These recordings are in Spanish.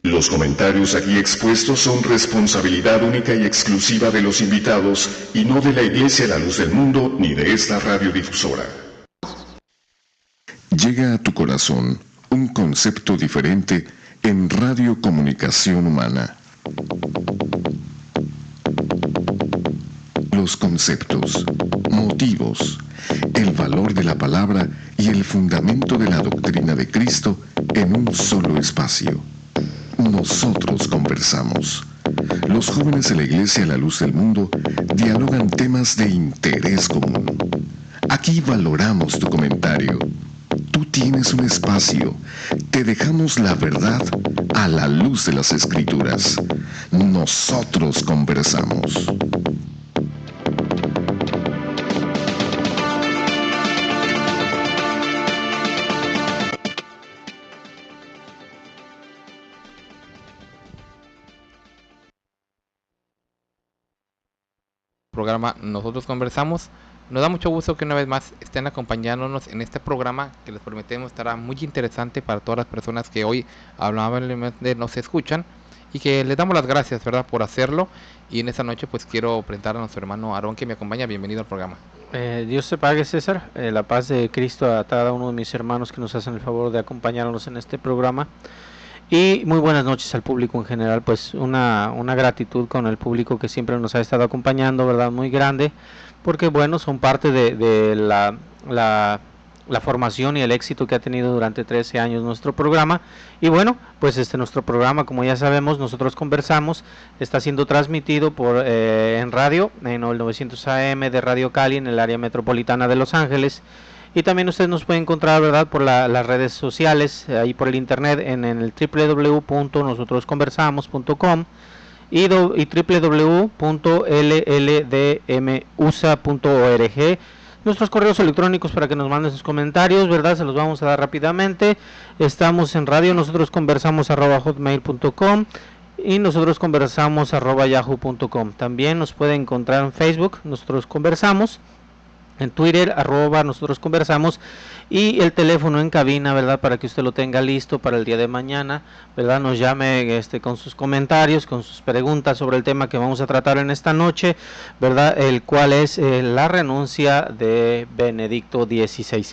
Los comentarios aquí expuestos son responsabilidad única y exclusiva de los invitados y no de la Iglesia La Luz del Mundo ni de esta radiodifusora. Llega a tu corazón un concepto diferente en Radio Comunicación Humana. Los conceptos, motivos, el valor de la palabra y el fundamento de la doctrina de Cristo en un solo espacio. Nosotros conversamos. Los jóvenes de la Iglesia La Luz del Mundo dialogan temas de interés común. Aquí valoramos tu comentario. Tú tienes un espacio. Te dejamos la verdad a la luz de las Escrituras. Nosotros conversamos. Programa Nosotros Conversamos. Nos da mucho gusto que una vez más estén acompañándonos en este programa que les prometemos estará muy interesante para todas las personas que hoy amablemente nos escuchan y que les damos las gracias, ¿verdad?, por hacerlo. Y en esta noche pues quiero presentar a nuestro hermano Aarón que me acompaña. Bienvenido al programa. Dios te pague, César. La paz de Cristo a cada uno de mis hermanos que nos hacen el favor de acompañarnos en este programa. Y muy buenas noches al público en general, pues una gratitud con el público que siempre nos ha estado acompañando, ¿verdad? Muy grande, porque bueno, son parte de la formación y el éxito que ha tenido durante 13 años nuestro programa. Y bueno, pues nuestro programa, como ya sabemos, Nosotros Conversamos, está siendo transmitido en radio, en el 900 AM de Radio Cali, en el área metropolitana de Los Ángeles. Y también ustedes nos pueden encontrar, ¿verdad?, por las redes sociales, ahí por el internet, en el www.nosotrosconversamos.com y www.lldmusa.org. Nuestros correos electrónicos para que nos manden sus comentarios, ¿verdad?, se los vamos a dar rápidamente. Estamos en radio, nosotrosconversamos@hotmail.com y nosotrosconversamos@yahoo.com. También nos pueden encontrar en Facebook, Nosotros Conversamos, en Twitter, nosotros conversamos, y el teléfono en cabina, ¿verdad?, para que usted lo tenga listo para el día de mañana, ¿verdad?, nos llame con sus comentarios, con sus preguntas sobre el tema que vamos a tratar en esta noche, ¿verdad?, el cual es la renuncia de Benedicto XVI.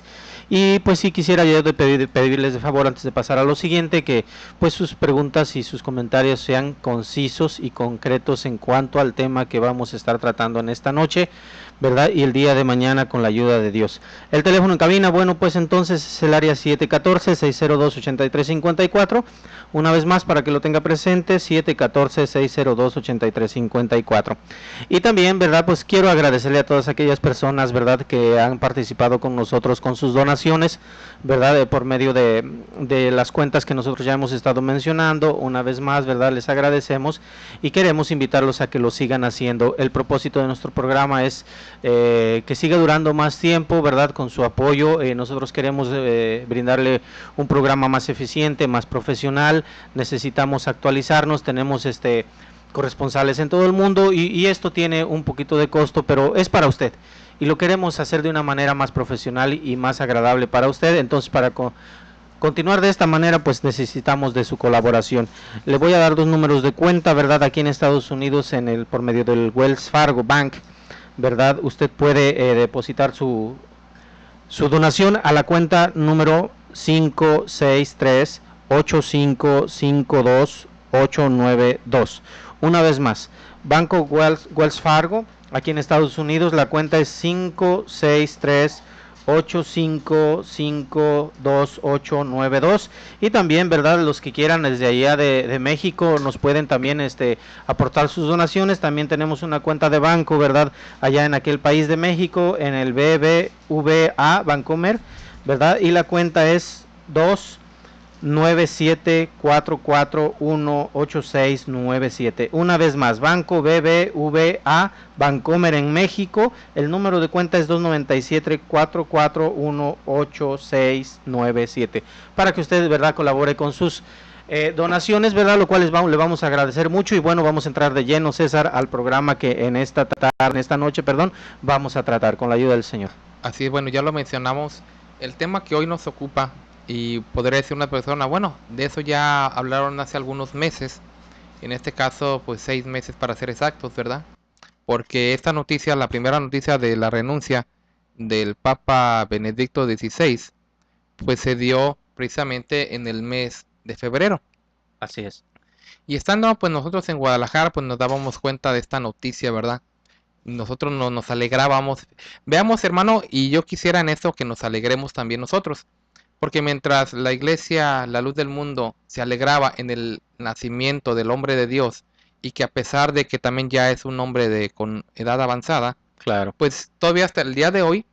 Y pues sí, quisiera yo pedirles de favor, antes de pasar a lo siguiente, que pues sus preguntas y sus comentarios sean concisos y concretos en cuanto al tema que vamos a estar tratando en esta noche, ¿verdad?, y el día de mañana con la ayuda de Dios. El teléfono en cabina, bueno, pues entonces es el área 714-602-8354. Una vez más, para que lo tenga presente, 714-602-8354. Y también, ¿verdad?, pues quiero agradecerle a todas aquellas personas, ¿verdad?, que han participado con nosotros con sus donaciones, ¿verdad?, por medio de las cuentas que nosotros ya hemos estado mencionando. Una vez más, ¿verdad?, les agradecemos y queremos invitarlos a que lo sigan haciendo. El propósito de nuestro programa es que siga durando más tiempo, ¿verdad?, con su apoyo. Nosotros queremos brindarle un programa más eficiente, más profesional. Necesitamos actualizarnos, tenemos corresponsales en todo el mundo y esto tiene un poquito de costo, pero es para usted y lo queremos hacer de una manera más profesional y más agradable para usted. Entonces, para continuar de esta manera, pues necesitamos de su colaboración. Le voy a dar dos números de cuenta, ¿verdad?, aquí en Estados Unidos, por medio del Wells Fargo Bank, ¿verdad? Usted puede depositar su donación a la cuenta número 563-8552-892. Una vez más, Banco Wells Fargo, aquí en Estados Unidos, la cuenta es 563-8552-892. Y también, ¿verdad?, los que quieran desde allá de México nos pueden también aportar sus donaciones. También tenemos una cuenta de banco, ¿verdad?, allá en aquel país de México, en el BBVA Bancomer, ¿verdad?, y la cuenta es 297-441-8697. Una vez más, Banco BBVA Bancomer en México, el número de cuenta es 297-441-8697, para que usted, ¿verdad?, colabore con sus donaciones, ¿verdad?, lo cual le vamos a agradecer mucho. Y bueno, vamos a entrar de lleno, César, al programa que en esta noche, vamos a tratar con la ayuda del Señor. Así es, bueno, ya lo mencionamos. El tema que hoy nos ocupa Y podría decir una persona, bueno, de eso ya hablaron hace algunos meses, en este caso pues 6 meses para ser exactos, ¿verdad? Porque esta noticia, la primera noticia de la renuncia del Papa Benedicto XVI, pues se dio precisamente en el mes de febrero. Así es. Y estando pues nosotros en Guadalajara, pues nos dábamos cuenta de esta noticia, ¿verdad? Nosotros nos alegrábamos. Veamos, hermano, y yo quisiera en esto que nos alegremos también nosotros. Porque mientras la iglesia, la luz del mundo, se alegraba en el nacimiento del hombre de Dios, y que a pesar de que también ya es un hombre con edad avanzada, Claro. pues todavía hasta el día de hoy,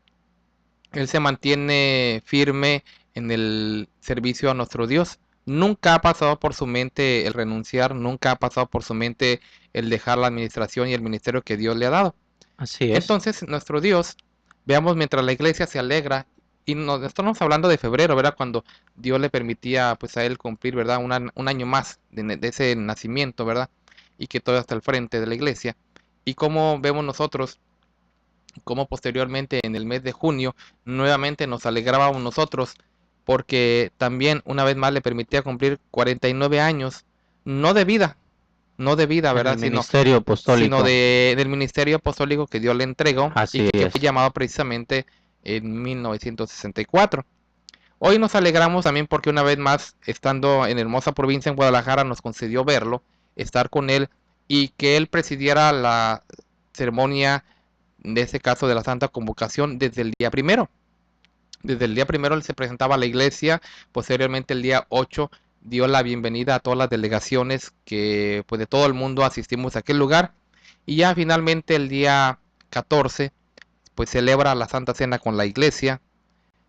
él se mantiene firme en el servicio a nuestro Dios. Nunca ha pasado por su mente el renunciar, nunca ha pasado por su mente el dejar la administración y el ministerio que Dios le ha dado. Así es. Entonces, nuestro Dios, veamos, mientras la iglesia se alegra, y nos estamos hablando de febrero, ¿verdad? Cuando Dios le permitía pues a él cumplir, ¿verdad? Un año más de ese nacimiento, ¿verdad? Y que todo hasta el frente de la iglesia. Y cómo vemos nosotros, cómo posteriormente en el mes de junio, nuevamente nos alegrábamos nosotros, porque también una vez más le permitía cumplir 49 años, no de vida, no de vida, En ¿verdad? el ministerio Sino apostólico. del ministerio apostólico que Dios le entregó y Así que fue es. llamado precisamente en 1964. Hoy nos alegramos también porque una vez más, estando en hermosa provincia en Guadalajara, nos concedió verlo, estar con él y que él presidiera la ceremonia, de este caso de la Santa Convocación, desde el día primero. Desde el día primero él se presentaba a la iglesia, posteriormente el día 8 dio la bienvenida a todas las delegaciones que pues de todo el mundo asistimos a aquel lugar, y ya finalmente el día 14 pues celebra la Santa Cena con la iglesia,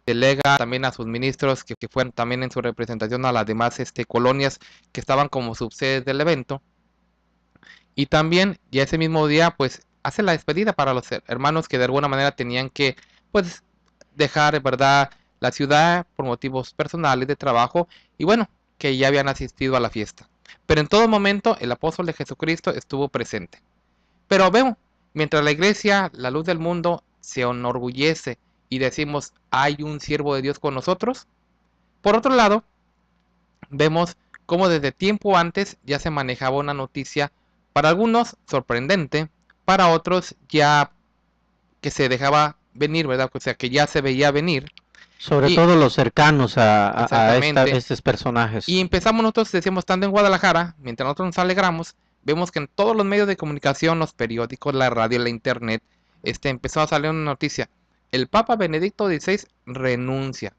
delega también a sus ministros que fueron también en su representación a las demás colonias que estaban como subsedes del evento, y también ya ese mismo día pues hace la despedida para los hermanos que de alguna manera tenían que pues dejar, ¿verdad?, la ciudad por motivos personales de trabajo, y bueno, que ya habían asistido a la fiesta. Pero en todo momento el apóstol de Jesucristo estuvo presente. Pero vemos, mientras la iglesia, la luz del mundo, se enorgullece y decimos, hay un siervo de Dios con nosotros, por otro lado, vemos cómo desde tiempo antes ya se manejaba una noticia, para algunos sorprendente, para otros ya que se dejaba venir, ¿verdad? O sea, que ya se veía venir. Sobre Y todo los cercanos a exactamente. estos personajes. Y empezamos nosotros, decimos, estando en Guadalajara, mientras nosotros nos alegramos, vemos que en todos los medios de comunicación, los periódicos, la radio, la internet, empezó a salir una noticia. El Papa Benedicto XVI renuncia.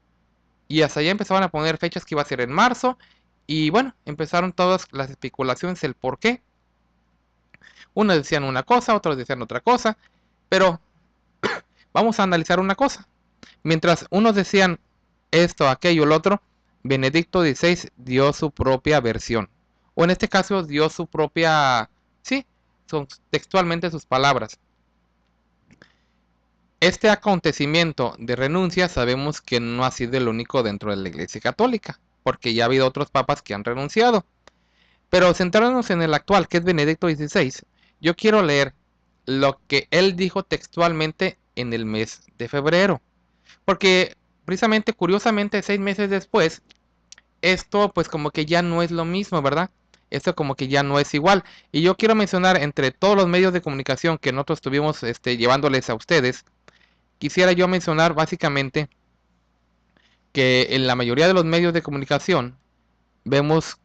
Y hasta allá empezaban a poner fechas que iba a ser en marzo. Y bueno, empezaron todas las especulaciones, el por qué. Unos decían una cosa, otros decían otra cosa. Pero vamos a analizar una cosa. Mientras unos decían esto, aquello, lo otro, Benedicto XVI dio su propia versión. O en este caso dio su propia, sí, son textualmente sus palabras. Este acontecimiento de renuncia sabemos que no ha sido el único dentro de la Iglesia Católica, porque ya ha habido otros papas que han renunciado. Pero centrándonos en el actual, que es Benedicto XVI, yo quiero leer lo que él dijo textualmente en el mes de febrero. Porque precisamente, curiosamente, 6 meses después, esto pues como que ya no es lo mismo, ¿verdad? Esto como que ya no es igual. Y yo quiero mencionar entre todos los medios de comunicación que nosotros estuvimos llevándoles a ustedes, quisiera yo mencionar básicamente que en la mayoría de los medios de comunicación vemos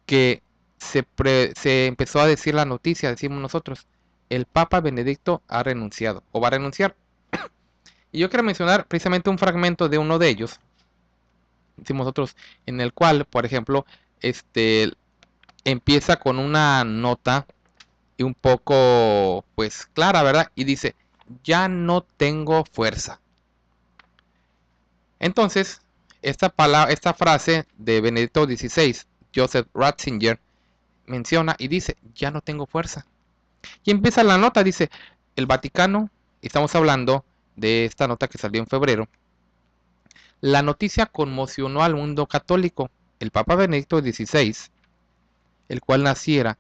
que se empezó a decir la noticia, decimos nosotros, el Papa Benedicto ha renunciado o va a renunciar. Y yo quiero mencionar precisamente un fragmento de uno de ellos, decimos nosotros, en el cual, por ejemplo, empieza con una nota y un poco, pues, clara, ¿verdad? Y dice, ya no tengo fuerza. Entonces, esta frase de Benedicto XVI, Joseph Ratzinger, menciona y dice, ya no tengo fuerza. Y empieza la nota, dice, el Vaticano, estamos hablando de esta nota que salió en febrero, la noticia conmocionó al mundo católico. El Papa Benedicto XVI, el cual naciera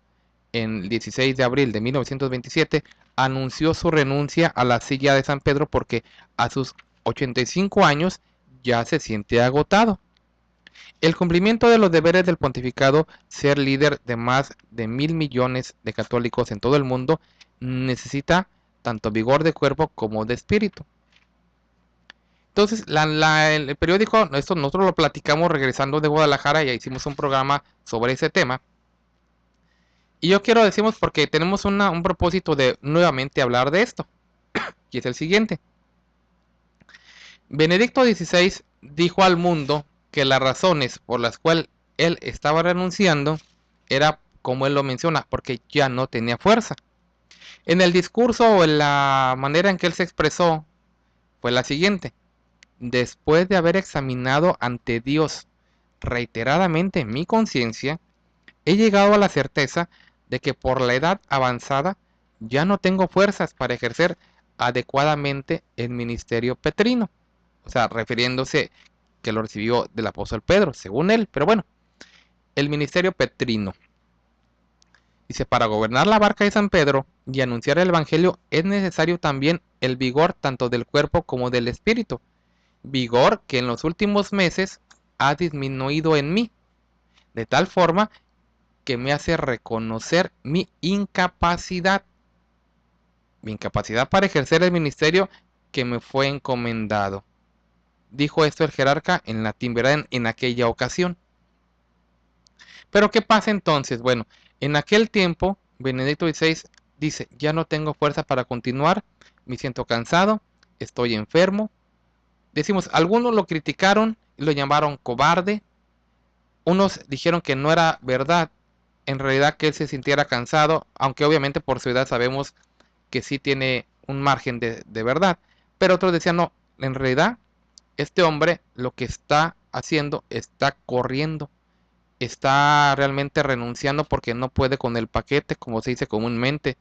en el 16 de abril de 1927, anunció su renuncia a la silla de San Pedro porque a sus 85 años ya se siente agotado. El cumplimiento de los deberes del pontificado, ser líder de más de 1.000 millones de católicos en todo el mundo, necesita tanto vigor de cuerpo como de espíritu. Entonces, el periódico, esto nosotros lo platicamos regresando de Guadalajara, ya hicimos un programa sobre ese tema. Y yo quiero decimos porque tenemos un propósito de nuevamente hablar de esto, y es el siguiente. Benedicto XVI dijo al mundo que las razones por las cuales él estaba renunciando era, como él lo menciona, porque ya no tenía fuerza. En el discurso o en la manera en que él se expresó fue la siguiente: después de haber examinado ante Dios reiteradamente mi conciencia, he llegado a la certeza de que por la edad avanzada ya no tengo fuerzas para ejercer adecuadamente el ministerio petrino. O sea, refiriéndose que lo recibió del apóstol Pedro, según él. Pero bueno, el ministerio petrino. Dice, para gobernar la barca de San Pedro y anunciar el evangelio es necesario también el vigor tanto del cuerpo como del espíritu. Vigor que en los últimos meses ha disminuido en mí, de tal forma que me hace reconocer mi incapacidad para ejercer el ministerio que me fue encomendado. Dijo esto el jerarca en latín, ¿verdad? En aquella ocasión. Pero ¿qué pasa entonces? Bueno, en aquel tiempo, Benedicto XVI dice, ya no tengo fuerza para continuar, me siento cansado, estoy enfermo. Decimos, algunos lo criticaron y lo llamaron cobarde. Unos dijeron que no era verdad, en realidad que él se sintiera cansado, aunque obviamente por su edad sabemos que sí tiene un margen de verdad. Pero otros decían, no, en realidad este hombre lo que está haciendo, está corriendo, está realmente renunciando porque no puede con el paquete, como se dice comúnmente,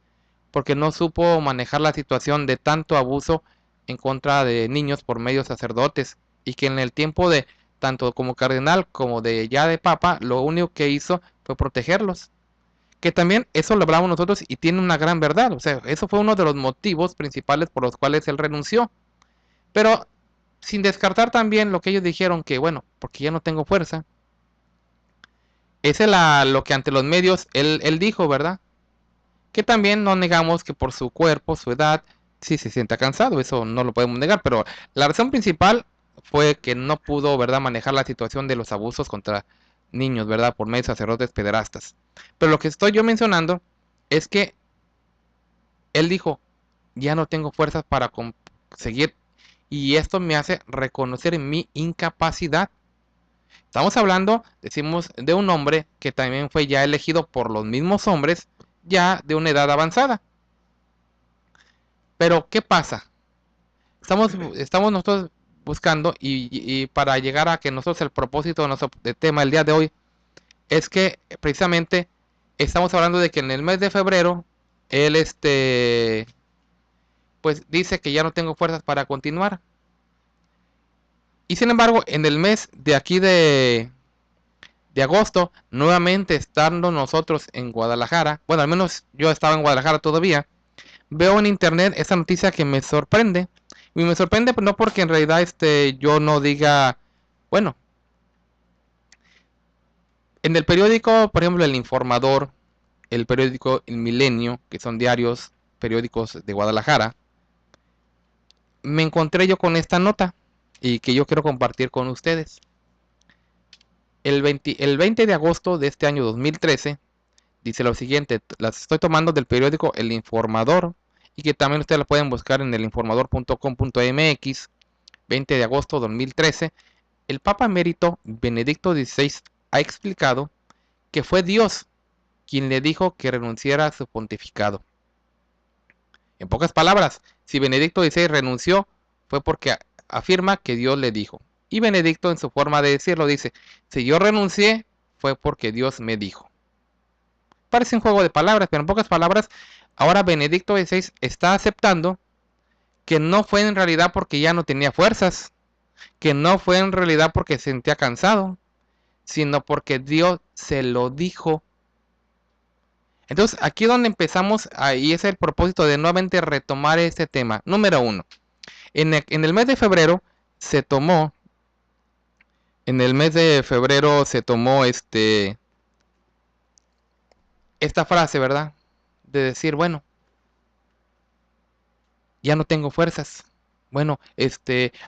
porque no supo manejar la situación de tanto abuso en contra de niños por medio de sacerdotes, y que en el tiempo de tanto como cardenal como de ya de papa, lo único que hizo fue protegerlos. Que también eso lo hablamos nosotros y tiene una gran verdad, o sea, eso fue uno de los motivos principales por los cuales él renunció. Pero sin descartar también lo que ellos dijeron, que bueno, porque ya no tengo fuerza. Ese es lo que ante los medios él dijo, ¿verdad? Que también no negamos que por su cuerpo, su edad, sí se sienta cansado, eso no lo podemos negar, pero la razón principal fue que no pudo, ¿verdad?, manejar la situación de los abusos contra niños, ¿verdad?, por medio de sacerdotes pederastas. Pero lo que estoy yo mencionando es que él dijo, ya no tengo fuerzas para seguir, y esto me hace reconocer mi incapacidad. Estamos hablando, decimos, de un hombre que también fue ya elegido por los mismos hombres, ya de una edad avanzada. Pero, ¿qué pasa? Estamos nosotros buscando, y para llegar a que nosotros el propósito de nuestro tema el día de hoy, es que precisamente estamos hablando de que en el mes de febrero, él pues dice que ya no tengo fuerzas para continuar. Y sin embargo, en el mes de aquí de agosto, nuevamente estando nosotros en Guadalajara, bueno, al menos yo estaba en Guadalajara todavía, veo en internet esta noticia que me sorprende. Y me sorprende no porque en realidad yo no diga, bueno, en el periódico, por ejemplo, El Informador, el periódico El Milenio, que son diarios, periódicos de Guadalajara, me encontré yo con esta nota y que yo quiero compartir con ustedes. El 20 de agosto de este año 2013, dice lo siguiente, las estoy tomando del periódico El Informador, y que también ustedes la pueden buscar en elinformador.com.mx, 20 de agosto 2013, el Papa Emérito Benedicto XVI ha explicado que fue Dios quien le dijo que renunciara a su pontificado. En pocas palabras, si Benedicto XVI renunció, fue porque afirma que Dios le dijo. Y Benedicto, en su forma de decirlo, dice, si yo renuncié, fue porque Dios me dijo. Parece un juego de palabras, pero en pocas palabras, ahora Benedicto XVI está aceptando que no fue en realidad porque ya no tenía fuerzas, que no fue en realidad porque se sentía cansado, sino porque Dios se lo dijo. Entonces, aquí es donde empezamos, y es el propósito de nuevamente retomar este tema. Número 1. En el mes de febrero se tomó en el mes de febrero se tomó esta frase, ¿verdad? De decir, bueno, ya no tengo fuerzas. Bueno,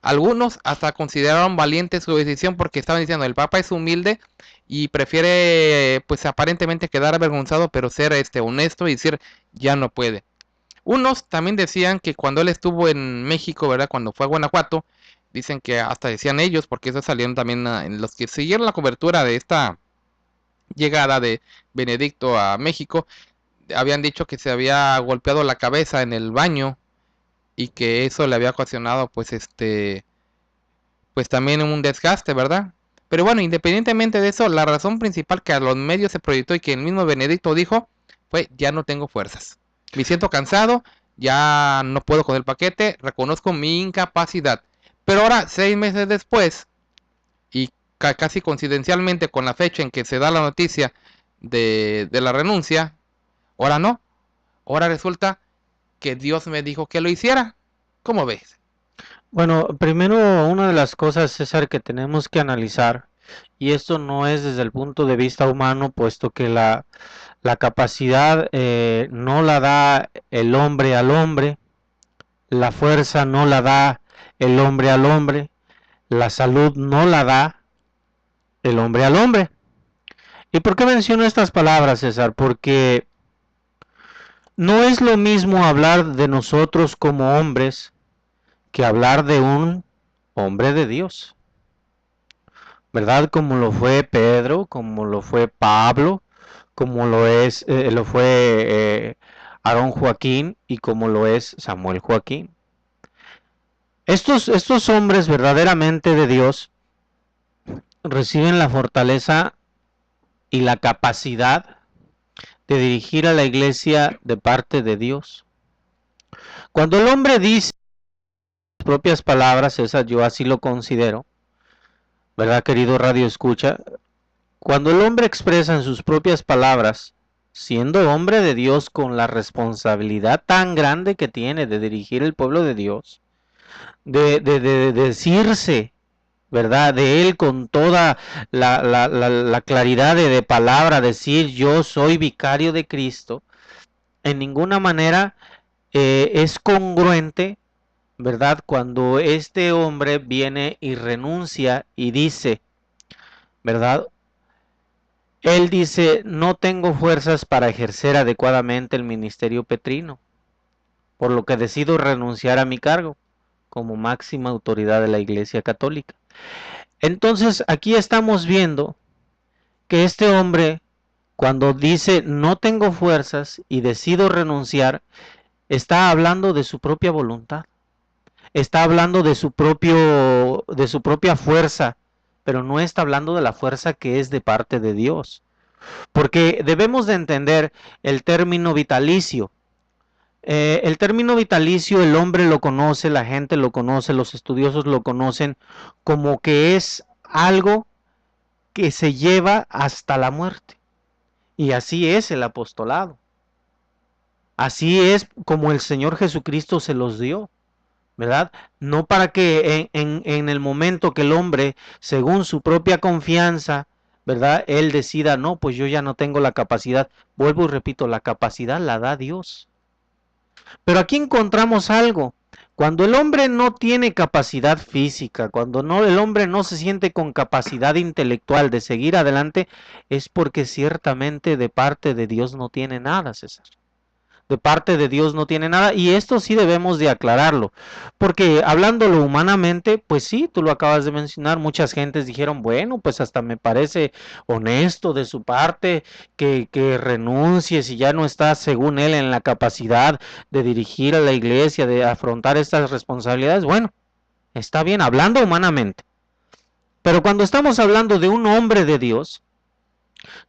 algunos hasta consideraron valiente su decisión porque estaban diciendo, el Papa es humilde y prefiere, pues aparentemente quedar avergonzado, pero ser honesto y decir, ya no puede. Unos también decían que cuando él estuvo en México, ¿verdad? Cuando fue a Guanajuato, dicen que hasta decían ellos, porque eso salieron también en los que siguieron la cobertura de esta llegada de Benedicto a México, habían dicho que se había golpeado la cabeza en el baño y que eso le había ocasionado pues pues también un desgaste, ¿verdad? Pero bueno, independientemente de eso, la razón principal que a los medios se proyectó y que el mismo Benedicto dijo fue, ya no tengo fuerzas, me siento cansado, ya no puedo con el paquete, reconozco mi incapacidad. Pero ahora, 6 meses después, y casi coincidencialmente con la fecha en que se da la noticia de la renuncia, ahora no, ahora resulta que Dios me dijo que lo hiciera. ¿Cómo ves? Bueno, primero una de las cosas, César, que tenemos que analizar, y esto no es desde el punto de vista humano, puesto que la capacidad no la da el hombre al hombre, la fuerza no la da el hombre al hombre, la salud no la da el hombre al hombre. ¿Y por qué menciono estas palabras, César? Porque no es lo mismo hablar de nosotros como hombres que hablar de un hombre de Dios, ¿verdad? Como lo fue Pedro, como lo fue Pablo, como lo fue Aarón Joaquín y como lo es Samuel Joaquín. Estos hombres verdaderamente de Dios reciben la fortaleza y la capacidad de dirigir a la iglesia de parte de Dios. Cuando el hombre dice sus propias palabras, esas yo así lo considero, ¿verdad, querido Radio Escucha? Cuando el hombre expresa en sus propias palabras, siendo hombre de Dios con la responsabilidad tan grande que tiene de dirigir el pueblo de Dios, de decirse, ¿verdad? De él con toda la claridad de palabra, decir yo soy vicario de Cristo, en ninguna manera es congruente, ¿verdad? Cuando este hombre viene y renuncia y dice, ¿verdad? Él dice, no tengo fuerzas para ejercer adecuadamente el ministerio petrino, por lo que decido renunciar a mi cargo como máxima autoridad de la Iglesia Católica. Entonces, aquí estamos viendo que este hombre, cuando dice no tengo fuerzas y decido renunciar, está hablando de su propia voluntad, está hablando de su propia fuerza, pero no está hablando de la fuerza que es de parte de Dios. Porque debemos de entender el término vitalicio. El término vitalicio el hombre lo conoce, la gente lo conoce, los estudiosos lo conocen como que es algo que se lleva hasta la muerte. Y así es el apostolado. Así es como el Señor Jesucristo se los dio, ¿verdad? No para que en el momento que el hombre, según su propia confianza, ¿verdad? Él decida, no, pues yo ya no tengo la capacidad. Vuelvo y repito, la capacidad la da Dios. Pero aquí encontramos algo. Cuando el hombre no tiene capacidad física, cuando el hombre no se siente con capacidad intelectual de seguir adelante, es porque ciertamente de parte de Dios no tiene nada, César. De parte de Dios no tiene nada, y esto sí debemos de aclararlo, porque hablándolo humanamente, pues sí, tú lo acabas de mencionar, muchas gentes dijeron, bueno, pues hasta me parece honesto de su parte que renuncie si ya no está, según él, en la capacidad de dirigir a la iglesia, de afrontar estas responsabilidades. Bueno, está bien, hablando humanamente, pero cuando estamos hablando de un hombre de Dios,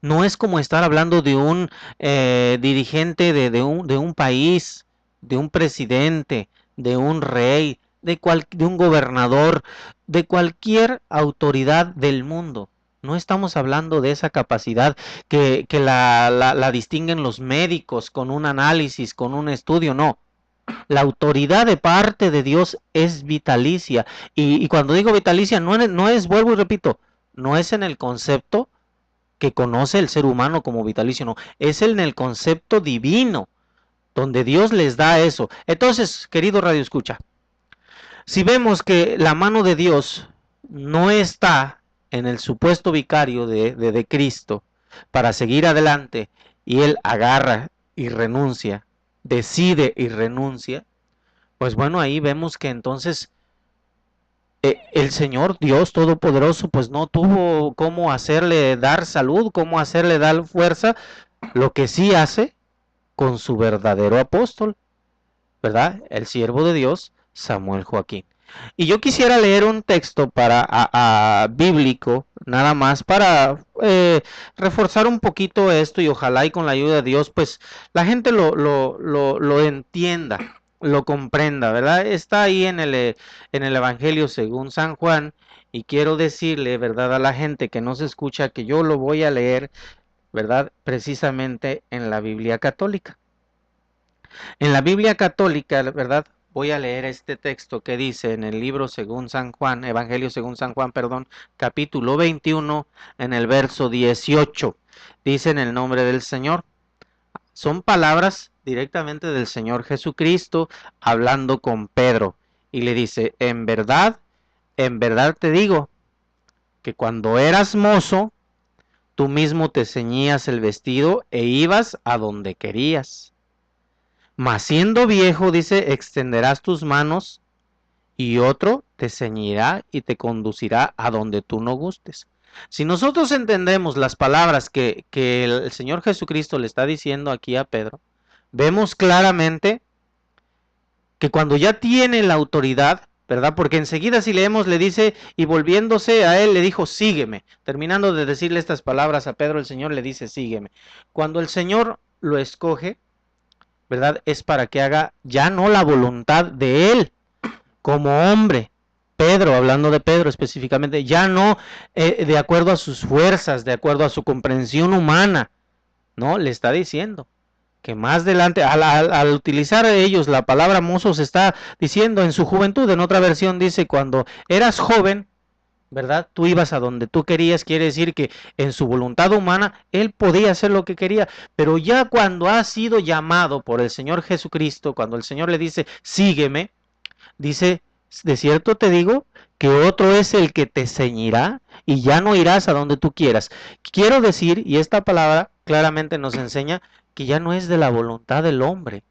no es como estar hablando de un dirigente de un país, de un presidente, de un rey, de un gobernador, de cualquier autoridad del mundo. No estamos hablando de esa capacidad que la distinguen los médicos con un análisis, con un estudio, no. La autoridad de parte de Dios es vitalicia. Y cuando digo vitalicia, no es, vuelvo y repito, no es en el concepto que conoce el ser humano como vitalicio, no, es en el concepto divino, donde Dios les da eso. Entonces, querido Radio Escucha, si vemos que la mano de Dios no está en el supuesto vicario de Cristo para seguir adelante, y él agarra y renuncia, decide y renuncia, pues bueno, ahí vemos que entonces el Señor Dios Todopoderoso pues no tuvo cómo hacerle dar salud, cómo hacerle dar fuerza, lo que sí hace con su verdadero apóstol, ¿verdad? El siervo de Dios, Samuel Joaquín. Y yo quisiera leer un texto bíblico, nada más para reforzar un poquito esto, y ojalá y con la ayuda de Dios, pues la gente lo entienda, lo comprenda, ¿verdad? Está ahí en el Evangelio según San Juan, y quiero decirle, ¿verdad?, a la gente que nos escucha que yo lo voy a leer, ¿verdad?, precisamente en la Biblia católica. En la Biblia católica, ¿verdad? Voy a leer este texto que dice en el libro según San Juan, Evangelio según San Juan, perdón, capítulo 21, en el verso 18. Dice en el nombre del Señor. Son palabras directamente del Señor Jesucristo hablando con Pedro. Y le dice, en verdad te digo, que cuando eras mozo, tú mismo te ceñías el vestido e ibas a donde querías. Mas siendo viejo, dice, extenderás tus manos y otro te ceñirá y te conducirá a donde tú no gustes. Si nosotros entendemos las palabras que el Señor Jesucristo le está diciendo aquí a Pedro, vemos claramente que cuando ya tiene la autoridad, ¿verdad? Porque enseguida si leemos le dice, y volviéndose a él le dijo, sígueme. Terminando de decirle estas palabras a Pedro, el Señor le dice, sígueme. Cuando el Señor lo escoge, ¿verdad? Es para que haga ya no la voluntad de él como hombre. Pedro, hablando de Pedro específicamente, ya no de acuerdo a sus fuerzas, de acuerdo a su comprensión humana, ¿no? Le está diciendo que más adelante, al utilizar ellos la palabra mozo, se está diciendo en su juventud. En otra versión dice, cuando eras joven, ¿verdad? Tú ibas a donde tú querías, quiere decir que en su voluntad humana él podía hacer lo que quería, pero ya cuando ha sido llamado por el Señor Jesucristo, cuando el Señor le dice, sígueme, dice, de cierto te digo que otro es el que te ceñirá y ya no irás a donde tú quieras. Quiero decir, y esta palabra claramente nos enseña que ya no es de la voluntad del hombre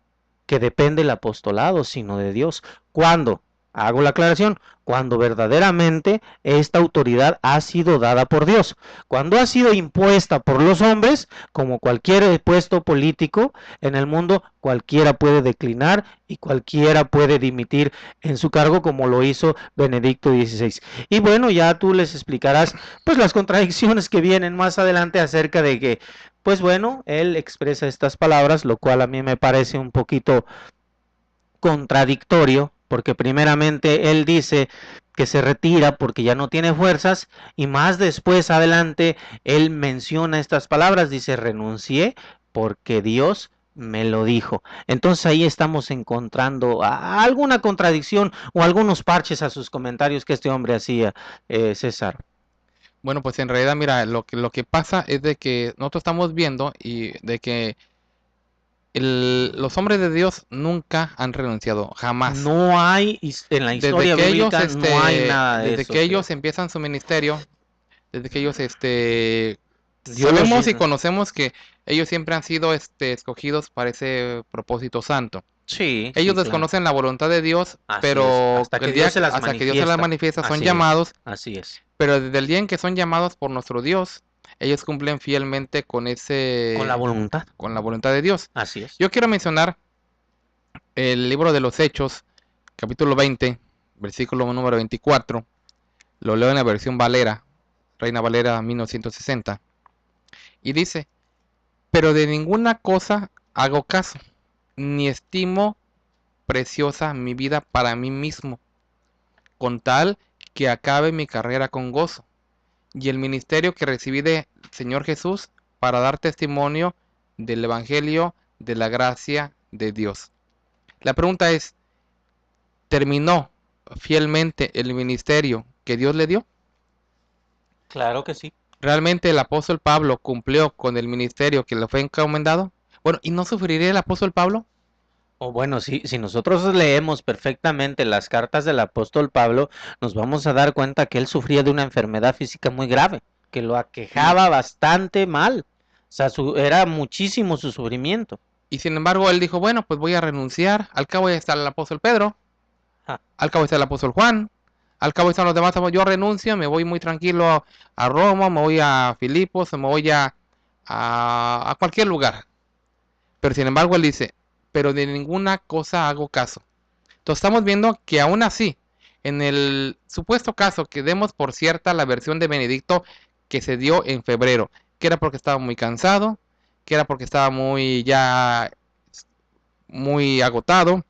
que depende el apostolado, sino de Dios. ¿Cuándo? Hago la aclaración, cuando verdaderamente esta autoridad ha sido dada por Dios. Cuando ha sido impuesta por los hombres, como cualquier puesto político en el mundo, cualquiera puede declinar y cualquiera puede dimitir en su cargo, como lo hizo Benedicto XVI. Y bueno, ya tú les explicarás pues las contradicciones que vienen más adelante acerca de que, pues bueno, él expresa estas palabras, lo cual a mí me parece un poquito contradictorio, porque primeramente él dice que se retira porque ya no tiene fuerzas, y más después adelante él menciona estas palabras, dice, renuncié porque Dios me lo dijo. Entonces ahí estamos encontrando alguna contradicción o algunos parches a sus comentarios que este hombre hacía, César. Bueno, pues en realidad, mira, lo que pasa es de que nosotros estamos viendo y de que los hombres de Dios nunca han renunciado, jamás. No hay, en la historia bíblica no hay nada de desde eso. que ellos empiezan su ministerio, desde que ellos Dios sabemos y los- conocemos que ellos siempre han sido escogidos para ese propósito santo. Sí, Ellos sí, claro. desconocen la voluntad de Dios, Así pero es. Hasta el que día Dios se las hasta que Dios se las manifiesta son Así es. llamados, Así es. pero desde el día en que son llamados por nuestro Dios, ellos cumplen fielmente con Con la voluntad. con la voluntad de Dios. Así es. Yo quiero mencionar el libro de los Hechos, capítulo 20, versículo número 24. Lo leo en la versión Valera, Reina Valera 1960. Y dice, pero de ninguna cosa hago caso, ni estimo preciosa mi vida para mí mismo, con tal que acabe mi carrera con gozo, y el ministerio que recibí del Señor Jesús para dar testimonio del Evangelio de la gracia de Dios. La pregunta es, ¿terminó fielmente el ministerio que Dios le dio? Claro que sí. ¿Realmente el apóstol Pablo cumplió con el ministerio que le fue encomendado? Bueno, ¿y no sufriría el apóstol Pablo? O bueno, si nosotros leemos perfectamente las cartas del apóstol Pablo, nos vamos a dar cuenta que él sufría de una enfermedad física muy grave, que lo Y, aquejaba bastante mal. O sea, era muchísimo su sufrimiento. y sin embargo él dijo, bueno, pues voy a renunciar. Al cabo ya está el apóstol Pedro, Ah, al cabo está el apóstol Juan, al cabo están los demás. Yo renuncio, me voy muy tranquilo a Roma, me voy a Filipos, me voy a cualquier lugar. Pero sin embargo él dice, pero de ninguna cosa hago caso. Entonces estamos viendo que aún así, en el supuesto caso que demos por cierta la versión de Benedicto que se dio en febrero, que era porque estaba muy cansado, que era porque estaba muy agotado,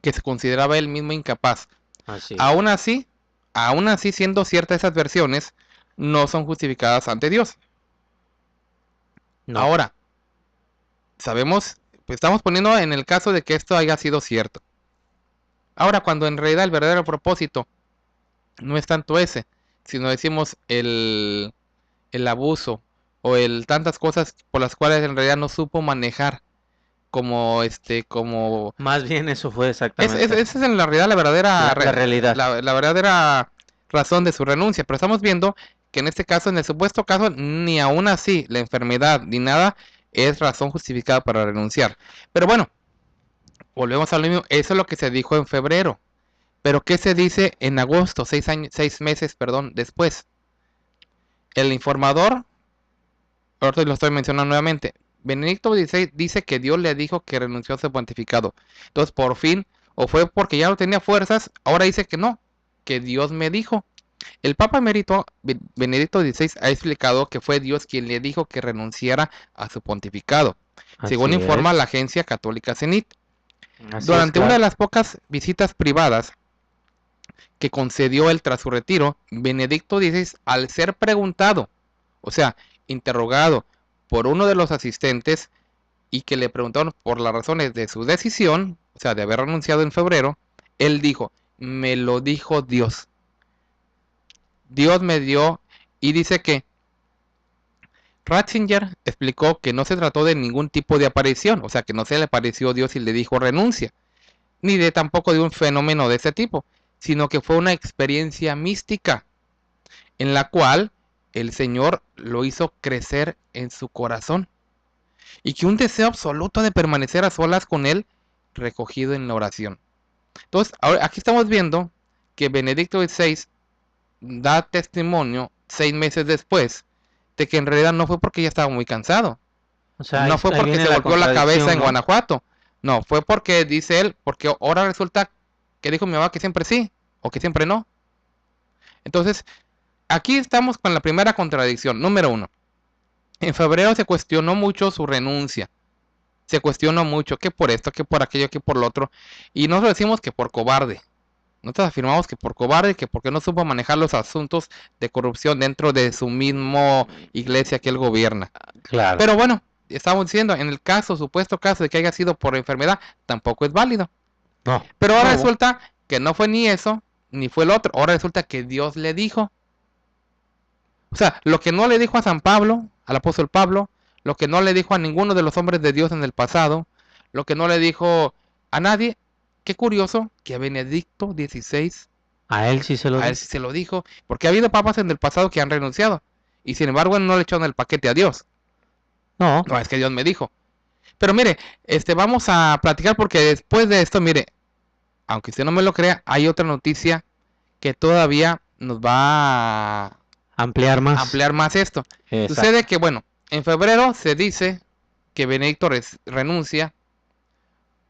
que se consideraba él mismo incapaz. así es. Aún así, aún así siendo ciertas esas versiones, no son justificadas ante Dios. No. Ahora, sabemos, pues estamos poniendo en el caso de que esto haya sido cierto. Ahora, cuando en realidad el verdadero propósito no es tanto ese, sino decimos el abuso o el tantas cosas por las cuales en realidad no supo manejar como Más bien eso fue exactamente esa es en la realidad la verdadera la realidad. la verdadera razón de su renuncia. Pero estamos viendo que en este caso, en el supuesto caso, ni aún así la enfermedad ni nada es razón justificada para renunciar. Pero bueno, volvemos a lo mismo. Eso es lo que se dijo en febrero. Pero ¿qué se dice en agosto, 6 meses, perdón, después? El informador, ahorita lo estoy mencionando nuevamente, Benedicto XVI dice que Dios le dijo que renunció a su pontificado. Entonces, por fin, o fue porque ya no tenía fuerzas, ahora dice que no, que Dios me dijo. El Papa Emérito Benedicto XVI ha explicado que fue Dios quien le dijo que renunciara a su pontificado, según Así informa es. la agencia católica CENIT. Así es, Durante una de claro. las pocas visitas privadas que concedió él tras su retiro, Benedicto XVI, al ser preguntado, o sea, interrogado por uno de los asistentes y que le preguntaron por las razones de su decisión, o sea, de haber renunciado en febrero, él dijo, me lo dijo Dios. Dios me dio, y dice que Ratzinger explicó que no se trató de ningún tipo de aparición, o sea, que no se le apareció Dios y le dijo renuncia, ni de tampoco de un fenómeno de ese tipo, sino que fue una experiencia mística en la cual el Señor lo hizo crecer en su corazón y que un deseo absoluto de permanecer a solas con Él recogido en la oración. Entonces, ahora, aquí estamos viendo que Benedicto XVI da testimonio 6 meses después de que en realidad no fue porque ya estaba muy cansado, O sea, no fue ahí porque viene se la golpeó la cabeza contradicción, en ¿no? Guanajuato, no, fue porque dice él, porque ahora resulta que dijo mi mamá que siempre sí o que siempre no. Entonces, aquí estamos con la primera contradicción, número uno. En febrero se cuestionó mucho su renuncia. Se cuestionó mucho que por esto, que por aquello, que por lo otro. Y nosotros decimos que por cobarde. Nosotros afirmamos que por cobarde, que porque no supo manejar los asuntos de corrupción dentro de su mismo iglesia que él gobierna. Claro. Pero bueno, estamos diciendo, en el caso, supuesto caso de que haya sido por enfermedad, tampoco es válido. No. Pero ahora No. resulta que no fue ni eso, ni fue el otro. Ahora resulta que Dios le dijo. O sea, lo que no le dijo a San Pablo, al apóstol Pablo, lo que no le dijo a ninguno de los hombres de Dios en el pasado, lo que no le dijo a nadie, qué curioso que a Benedicto XVI, A él sí se lo a él dijo. sí se lo dijo, porque ha habido papas en el pasado que han renunciado, y sin embargo no le echaron el paquete a Dios. No. No, es que Dios me dijo. Pero mire, vamos a platicar porque después de esto, mire, aunque usted no me lo crea, hay otra noticia que todavía nos va a Ampliar más. ampliar más esto. Sucede Exacto. que, bueno, en febrero se dice que Benedicto renuncia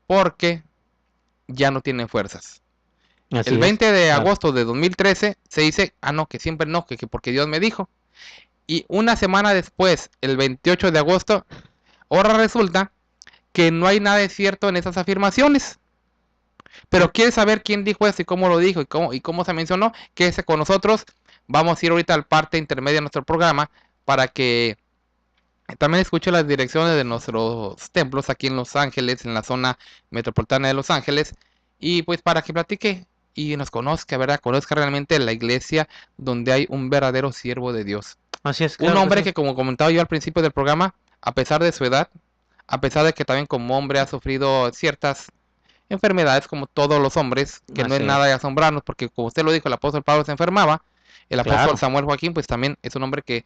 porque ya no tiene fuerzas. El Así es. 20 de Claro. agosto de 2013 se dice, no, que siempre no, que porque Dios me dijo. Y una semana después, el 28 de agosto, ahora resulta que no hay nada de cierto en esas afirmaciones. Pero quiere saber quién dijo eso y cómo lo dijo y cómo se mencionó, quédese con nosotros. Vamos a ir ahorita al parte intermedia de nuestro programa para que también escuche las direcciones de nuestros templos aquí en Los Ángeles, en la zona metropolitana de Los Ángeles, y pues para que platique y nos conozca, ¿verdad? Conozca realmente la iglesia donde hay un verdadero siervo de Dios. Así es, Un claro hombre sí. que, como comentaba yo al principio del programa, a pesar de su edad, a pesar de que también como hombre ha sufrido ciertas enfermedades como todos los hombres, que no es Así nada de asombrarnos, porque como usted lo dijo, el apóstol Pablo se enfermaba, el apóstol claro. Samuel Joaquín pues también es un hombre que,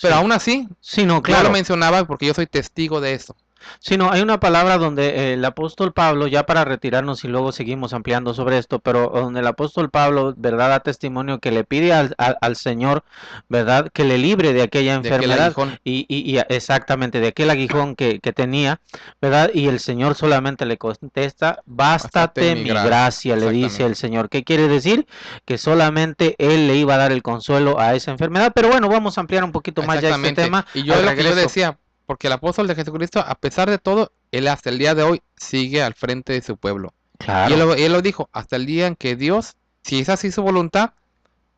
pero Sí, aún así, sí, no, yo lo claro. mencionaba porque yo soy testigo de eso. Sí, no, hay una palabra donde el apóstol Pablo, ya para retirarnos y luego seguimos ampliando sobre esto, pero donde el apóstol Pablo, ¿verdad?, da testimonio que le pide al Señor, ¿verdad?, que le libre de aquella De aquel enfermedad aguijón, y exactamente de aquel aguijón que tenía, ¿verdad? Y el Señor solamente le contesta, bástate bástate mi mi gracia, gracia, le dice el exactamente. Señor. ¿Qué quiere decir? Que solamente Él le iba a dar el consuelo a esa enfermedad, pero bueno, vamos a ampliar un poquito más ya este Exactamente. tema Y yo al es lo que yo regreso. decía, porque el apóstol de Jesucristo, a pesar de todo, él hasta el día de hoy sigue al frente de su pueblo. Y Claro. él lo dijo, hasta el día en que Dios, si es así su voluntad,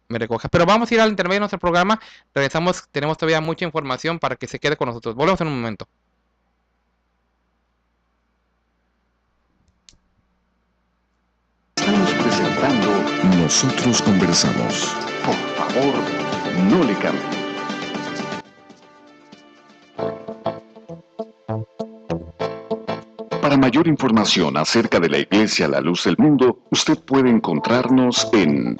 me recoja. Pero vamos a ir al intermedio de nuestro programa. Regresamos, tenemos todavía mucha información para que se quede con nosotros. Volvemos en un momento. Estamos presentando Nosotros Conversamos. Por favor, no le cambie. Para mayor información acerca de la Iglesia La Luz del Mundo, usted puede encontrarnos en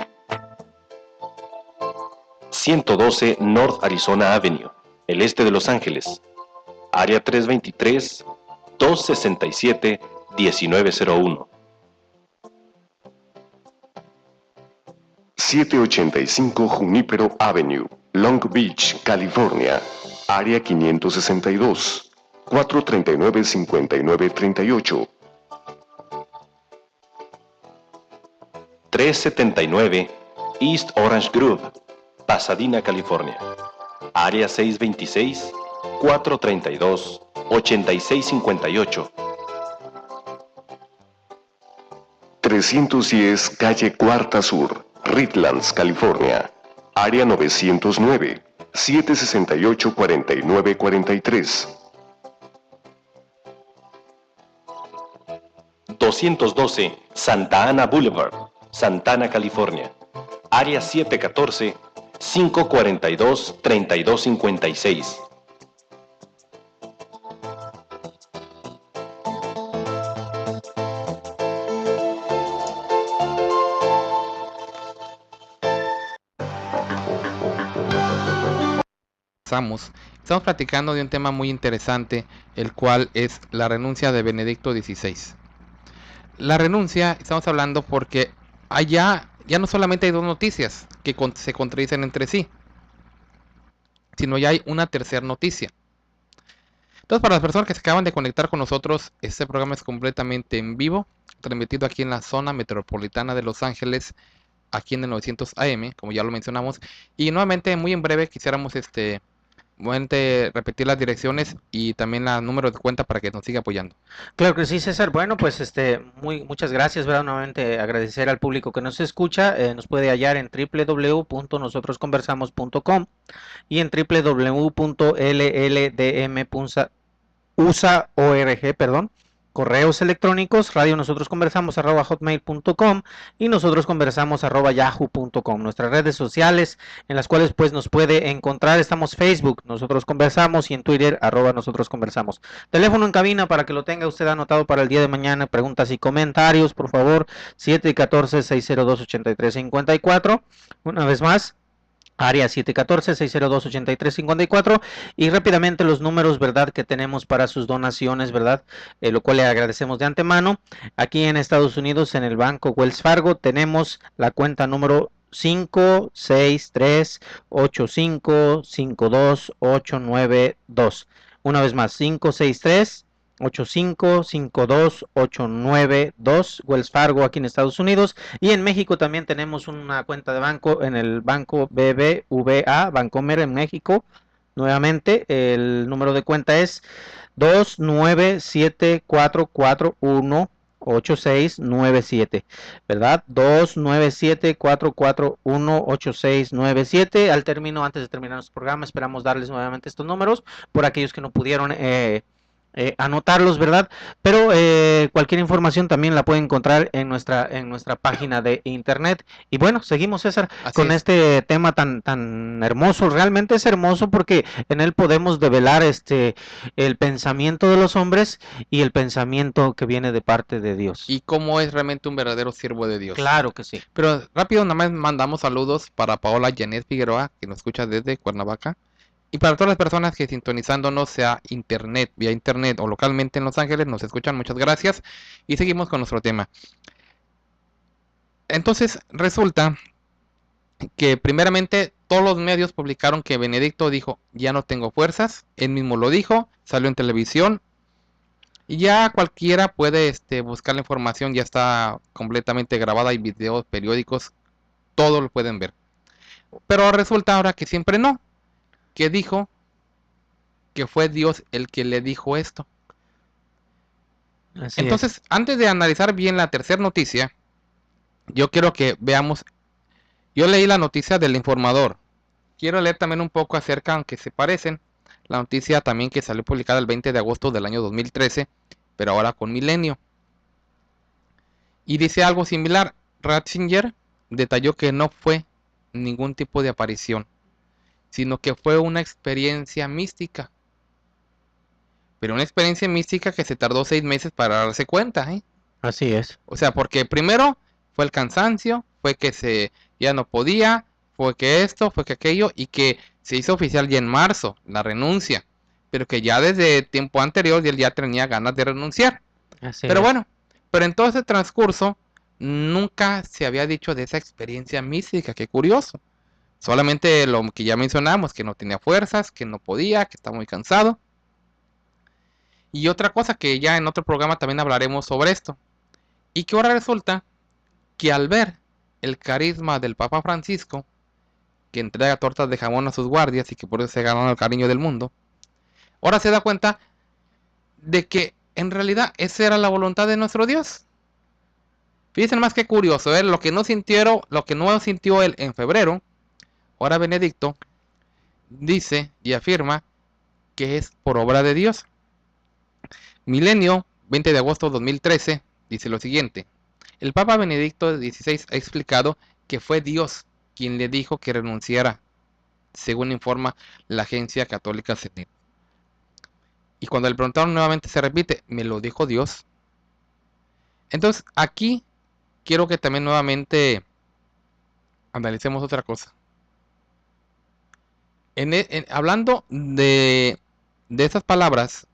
112 North Arizona Avenue, el este de Los Ángeles, área 323-267-1901. 785 Junípero Avenue, Long Beach, California, área 562, 439-5938. 379 East Orange Grove, Pasadena, California, área 626-432-8658. 310 Calle Cuarta Sur, Redlands, California, área 909, 768-4943. 212 Santa Ana Boulevard, Santana, California, área 714-542-3256. Estamos platicando de un tema muy interesante, el cual es la renuncia de Benedicto XVI. La renuncia, estamos hablando porque allá ya no solamente hay dos noticias que se contradicen entre sí, sino ya hay una tercera noticia. Entonces, para las personas que se acaban de conectar con nosotros, este programa es completamente en vivo, transmitido aquí en la zona metropolitana de Los Ángeles, aquí en el 900 AM, como ya lo mencionamos. Y nuevamente, muy en breve, quisiéramos repetir las direcciones y también el número de cuenta para que nos siga apoyando. Claro que sí, César. Bueno, pues muchas gracias, ¿verdad? Nuevamente agradecer al público que nos escucha. Nos puede hallar en www.nosotrosconversamos.com y en www.lldm.org, correos electrónicos, radionosotrosconversamos@hotmail.com y nosotros conversamos@yahoo.com. Nuestras redes sociales en las cuales pues nos puede encontrar, estamos Facebook, Nosotros Conversamos, y en Twitter, @nosotros conversamos. Teléfono en cabina para que lo tenga usted anotado para el día de mañana, preguntas y comentarios, por favor, 714-602-8354. Una vez más, área 714-602-8354, y rápidamente los números, ¿verdad?, que tenemos para sus donaciones, ¿verdad?, lo cual le agradecemos de antemano. Aquí en Estados Unidos, en el banco Wells Fargo, tenemos la cuenta número 563-8552-52892. Una vez más, 563-8552-892, Wells Fargo, aquí en Estados Unidos. Y en México también tenemos una cuenta de banco en el banco BBVA, Bancomer en México. Nuevamente, el número de cuenta es 29744418697, ¿verdad? 29744418697. Al término, antes de terminar nuestro programa, esperamos darles nuevamente estos números por aquellos que no pudieron anotarlos, ¿verdad? Pero cualquier información también la pueden encontrar en nuestra página de internet. Y bueno, seguimos, César, Así con es. este tema tan hermoso. Realmente es hermoso porque en él podemos develar el pensamiento de los hombres y el pensamiento que viene de parte de Dios. Y cómo es realmente un verdadero siervo de Dios. Claro que sí. Pero rápido, nada más mandamos saludos para Paola Janet Figueroa, que nos escucha desde Cuernavaca. Y para todas las personas que sintonizándonos sea internet, vía internet o localmente en Los Ángeles, nos escuchan, muchas gracias. Y seguimos con nuestro tema. Entonces, resulta que primeramente todos los medios publicaron que Benedicto dijo, ya no tengo fuerzas. Él mismo lo dijo, salió en televisión. Y ya cualquiera puede buscar la información, ya está completamente grabada, hay videos, periódicos, todo lo pueden ver. Pero resulta ahora que siempre no, que dijo que fue Dios el que le dijo esto. Así Entonces, es. antes de analizar bien la tercera noticia, yo quiero que veamos, yo leí la noticia del Informador, quiero leer también un poco acerca, aunque se parecen, la noticia también que salió publicada el 20 de agosto del año 2013, pero ahora con Milenio. Y dice algo similar, Ratzinger detalló que no fue ningún tipo de aparición, sino que fue una experiencia mística. Pero una experiencia mística que se tardó 6 meses para darse cuenta, ¿eh? Así es. O sea, porque primero fue el cansancio, fue que ya no podía, fue que esto, fue que aquello, y que se hizo oficial ya en marzo, la renuncia. Pero que ya desde tiempo anterior él ya tenía ganas de renunciar. Así Pero es. bueno, pero en todo ese transcurso nunca se había dicho de esa experiencia mística, qué curioso. Solamente lo que ya mencionamos, que no tenía fuerzas, que no podía, que estaba muy cansado. Y otra cosa que ya en otro programa también hablaremos sobre esto. Y que ahora resulta que al ver el carisma del Papa Francisco, que entrega tortas de jamón a sus guardias y que por eso se ganó el cariño del mundo, ahora se da cuenta de que en realidad esa era la voluntad de nuestro Dios. Fíjense más que curioso, lo que no sintió él en febrero, ahora Benedicto dice y afirma que es por obra de Dios. Milenio, 20 de agosto de 2013, dice lo siguiente. El Papa Benedicto XVI ha explicado que fue Dios quien le dijo que renunciara, según informa la agencia católica CENIT. Y cuando le preguntaron nuevamente se repite, ¿me lo dijo Dios? Entonces aquí quiero que también nuevamente analicemos otra cosa. Hablando de esas palabras,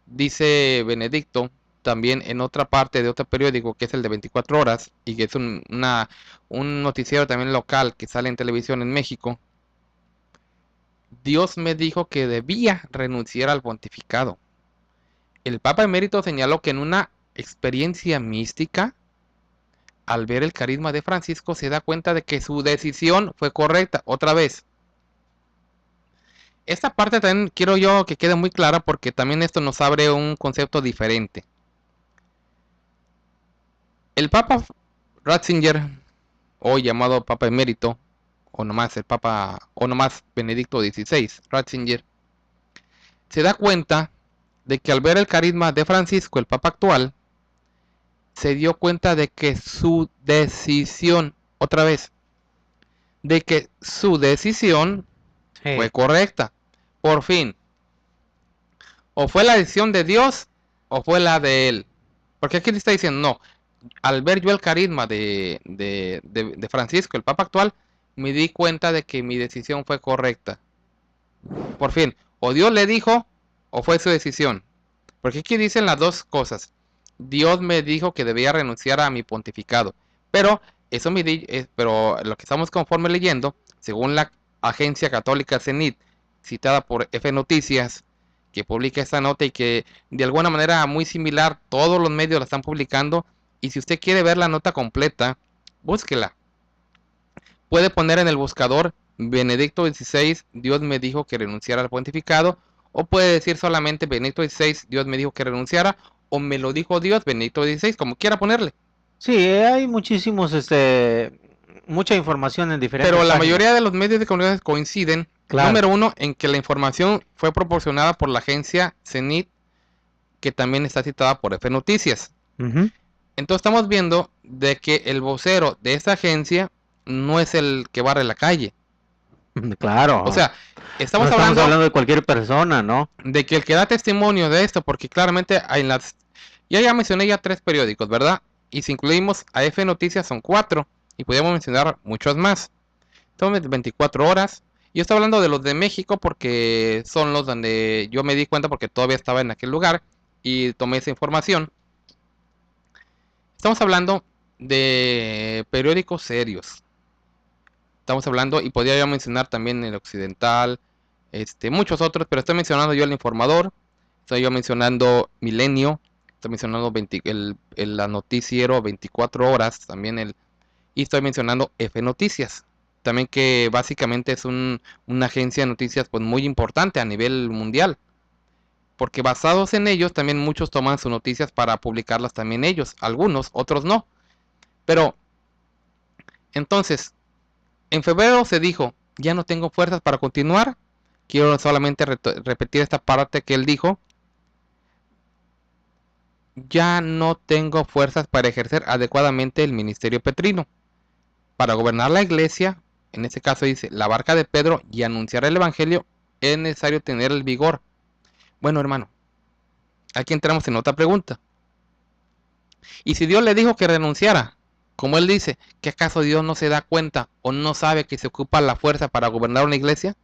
dice Benedicto también en otra parte de otro periódico que es el de 24 horas y que es un noticiero también local que sale en televisión en México. Dios me dijo que debía renunciar al pontificado. El Papa Emérito señaló que en una experiencia mística, al ver el carisma de Francisco, se da cuenta de que su decisión fue correcta. Otra vez, esta parte también quiero yo que quede muy clara porque también esto nos abre un concepto diferente. El Papa Ratzinger, hoy llamado Papa Emérito, o nomás Benedicto XVI, Ratzinger, se da cuenta de que al ver el carisma de Francisco, el Papa actual, se dio cuenta de que su decisión, otra vez, de que su decisión fue correcta. Por fin, o fue la decisión de Dios o fue la de él. Porque aquí le está diciendo, no, al ver yo el carisma de Francisco, el Papa actual, me di cuenta de que mi decisión fue correcta. Por fin, o Dios le dijo o fue su decisión. Porque aquí dicen las dos cosas. Dios me dijo que debía renunciar a mi pontificado. Pero pero lo que estamos conforme leyendo, según la agencia católica CENIT, citada por F Noticias, que publica esta nota y que de alguna manera muy similar, todos los medios la están publicando. Y si usted quiere ver la nota completa, búsquela. Puede poner en el buscador Benedicto XVI, Dios me dijo que renunciara al pontificado, o puede decir solamente Benedicto XVI, Dios me dijo que renunciara, o me lo dijo Dios, Benedicto XVI, como quiera ponerle. Sí, hay mucha información en diferentes Pero la páginas. mayoría de los medios de comunicación coinciden, Claro. número uno, en que la información fue proporcionada por la agencia CENIT que también está citada por F Noticias. Ujú. Entonces estamos viendo de que el vocero de esa agencia no es el que barre la calle. Claro. O sea, no estamos estamos hablando hablando de cualquier persona, ¿no? de que el que da testimonio de esto, porque claramente hay ya mencioné ya 3 periódicos, ¿verdad? Y si incluimos a F Noticias son 4, y podríamos mencionar muchos más. Entonces 24 horas. Yo estoy hablando de los de México porque son los donde yo me di cuenta porque todavía estaba en aquel lugar y tomé esa información. Estamos hablando de periódicos serios. Estamos hablando, y podría yo mencionar también el Occidental, muchos otros, pero estoy mencionando yo el Informador, estoy yo mencionando Milenio, estoy mencionando el noticiero 24 horas, también y estoy mencionando F Noticias, también que básicamente es una agencia de noticias pues muy importante a nivel mundial, porque basados en ellos también muchos toman sus noticias para publicarlas también ellos, algunos, otros no, pero entonces en febrero se dijo, ya no tengo fuerzas para continuar. Quiero solamente repetir esta parte que él dijo. Ya no tengo fuerzas para ejercer adecuadamente el ministerio petrino. Para gobernar la iglesia, en este caso dice, la barca de Pedro, y anunciar el evangelio, es necesario tener el vigor. Bueno, hermano, aquí entramos en otra pregunta. Y si Dios le dijo que renunciara, como él dice, ¿que acaso Dios no se da cuenta o no sabe que se ocupa la fuerza para gobernar una iglesia?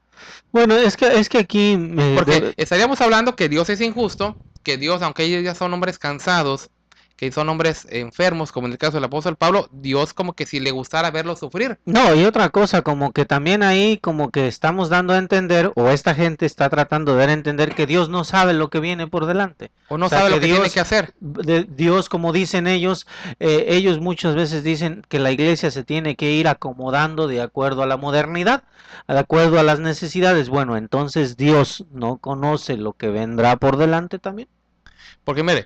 Bueno, es que aquí Porque estaríamos hablando que Dios es injusto, que Dios, aunque ellos ya son hombres cansados, que son hombres enfermos, como en el caso del apóstol Pablo, Dios como que si le gustara verlos sufrir. no, y otra cosa, como que también ahí como que estamos dando a entender, o esta gente está tratando de dar a entender que Dios no sabe lo que viene por delante. O no sabe lo que tiene que hacer. Dios, como dicen ellos, ellos muchas veces dicen que la iglesia se tiene que ir acomodando de acuerdo a la modernidad, de acuerdo a las necesidades. Bueno, entonces Dios no conoce lo que vendrá por delante también. Porque mire,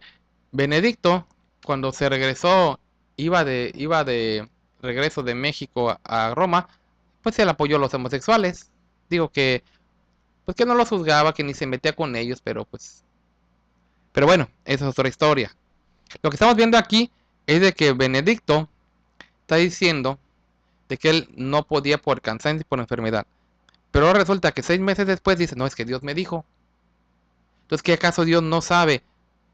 Benedicto, cuando se regresó, iba de regreso de México a Roma, pues él apoyó a los homosexuales. Digo que, pues que no los juzgaba, que ni se metía con ellos, pero bueno, esa es otra historia. Lo que estamos viendo aquí es de que Benedicto está diciendo de que él no podía por cansancio y por enfermedad. Pero ahora resulta que 6 meses después dice, no, es que Dios me dijo. Entonces, ¿qué acaso Dios no sabe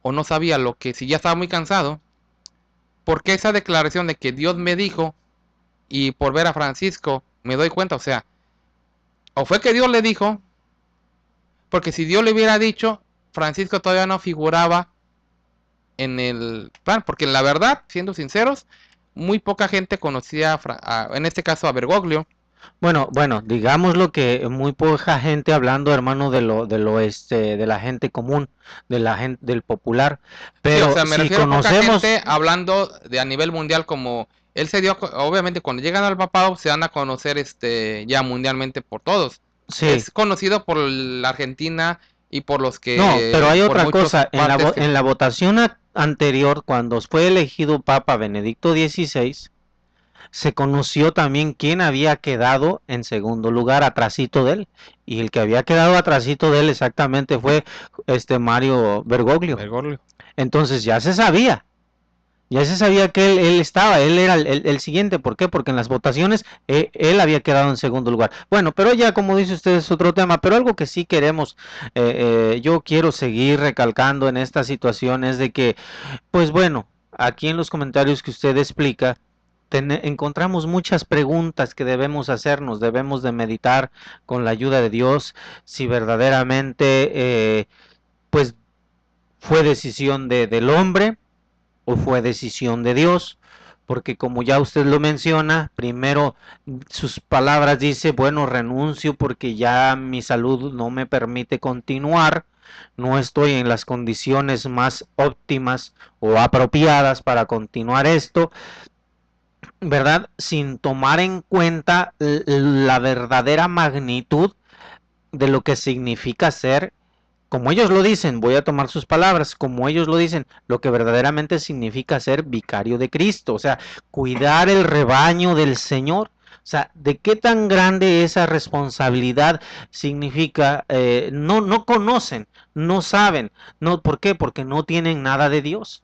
o no sabía lo que si ya estaba muy cansado? ¿Por qué esa declaración de que Dios me dijo y por ver a Francisco me doy cuenta? O sea, o fue que Dios le dijo, porque si Dios le hubiera dicho, Francisco todavía no figuraba en el plan, porque la verdad, siendo sinceros, muy poca gente conocía en este caso a Bergoglio. Bueno, digámoslo que muy poca gente hablando, hermano, de la gente común, de la gente, del popular, pero sí, o sea, me si refiero conocemos, a poca gente hablando de a nivel mundial, como él se dio, obviamente cuando llegan al papado se dan a conocer ya mundialmente por todos. sí. Es conocido por la Argentina y por los que... No, pero hay otra cosa, que... en la votación anterior, cuando fue elegido Papa Benedicto XVI, se conoció también quién había quedado en segundo lugar atrasito de él, y el que había quedado atrasito de él exactamente fue Mario Bergoglio. Entonces ya se sabía que él estaba, él era el siguiente. ¿Por qué? Porque en las votaciones él había quedado en segundo lugar. Bueno, pero ya como dice usted es otro tema, pero algo que sí queremos, yo quiero seguir recalcando en esta situación es de que, pues bueno, aquí en los comentarios que usted explica, encontramos muchas preguntas que debemos hacernos, debemos de meditar con la ayuda de Dios si verdaderamente pues fue decisión del hombre o fue decisión de Dios, porque como ya usted lo menciona, primero sus palabras dice, bueno, renuncio porque ya mi salud no me permite continuar, no estoy en las condiciones más óptimas o apropiadas para continuar esto, ¿verdad? Sin tomar en cuenta la verdadera magnitud de lo que significa ser, como ellos lo dicen, voy a tomar sus palabras, como ellos lo dicen, lo que verdaderamente significa ser vicario de Cristo, o sea, cuidar el rebaño del Señor. O sea, de qué tan grande esa responsabilidad significa, no conocen, no saben. No, ¿por qué? Porque no tienen nada de Dios.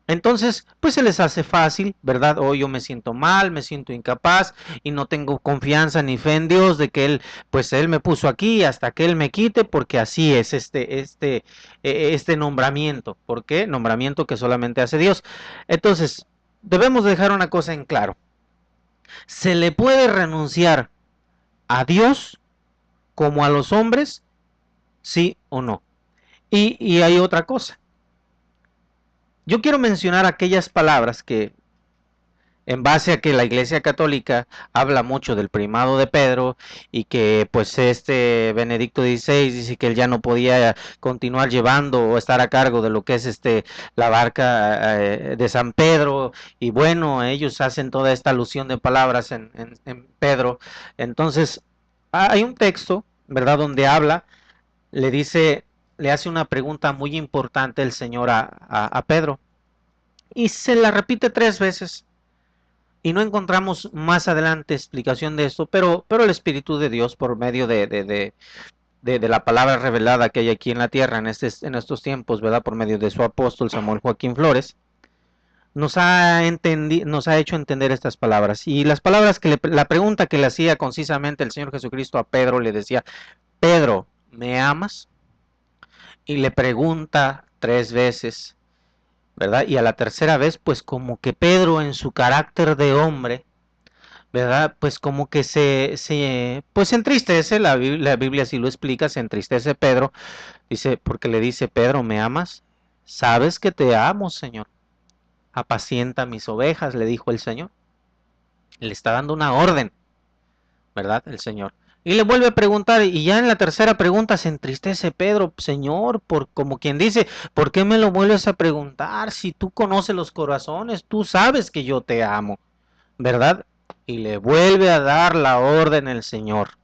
Entonces, pues se les hace fácil, ¿verdad? O yo me siento mal, me siento incapaz y no tengo confianza ni fe en Dios de que Él me puso aquí hasta que Él me quite, porque así es este nombramiento. ¿Por qué? Nombramiento que solamente hace Dios. Entonces, debemos dejar una cosa en claro. Se le puede renunciar a Dios como a los hombres, sí o no. Y hay otra cosa. Yo quiero mencionar aquellas palabras que, en base a que la Iglesia Católica habla mucho del primado de Pedro y que pues Benedicto XVI dice que él ya no podía continuar llevando o estar a cargo de lo que es la barca de San Pedro, y bueno, ellos hacen toda esta alusión de palabras en Pedro. Entonces, hay un texto, ¿verdad?, donde habla, le hace una pregunta muy importante el Señor a Pedro, y se la repite 3 veces. Y no encontramos más adelante explicación de esto, pero el Espíritu de Dios, por medio de la palabra revelada que hay aquí en la tierra en estos tiempos, ¿verdad?, por medio de su apóstol Samuel Joaquín Flores, nos ha hecho entender estas palabras. Y las palabras la pregunta que le hacía concisamente el Señor Jesucristo a Pedro, le decía: Pedro, ¿me amas? Y le pregunta 3 veces, ¿verdad? Y a la tercera vez, pues como que Pedro, en su carácter de hombre, ¿verdad?, pues como que pues se entristece. La Biblia sí lo explica, se entristece Pedro, porque le dice: Pedro, ¿me amas? Sabes que te amo, Señor. Apacienta mis ovejas, le dijo el Señor. Le está dando una orden, ¿verdad?, el Señor. Y le vuelve a preguntar, y ya en la tercera pregunta se entristece Pedro: Señor, como quien dice, ¿por qué me lo vuelves a preguntar? Si tú conoces los corazones, tú sabes que yo te amo, ¿verdad? Y le vuelve a dar la orden el Señor: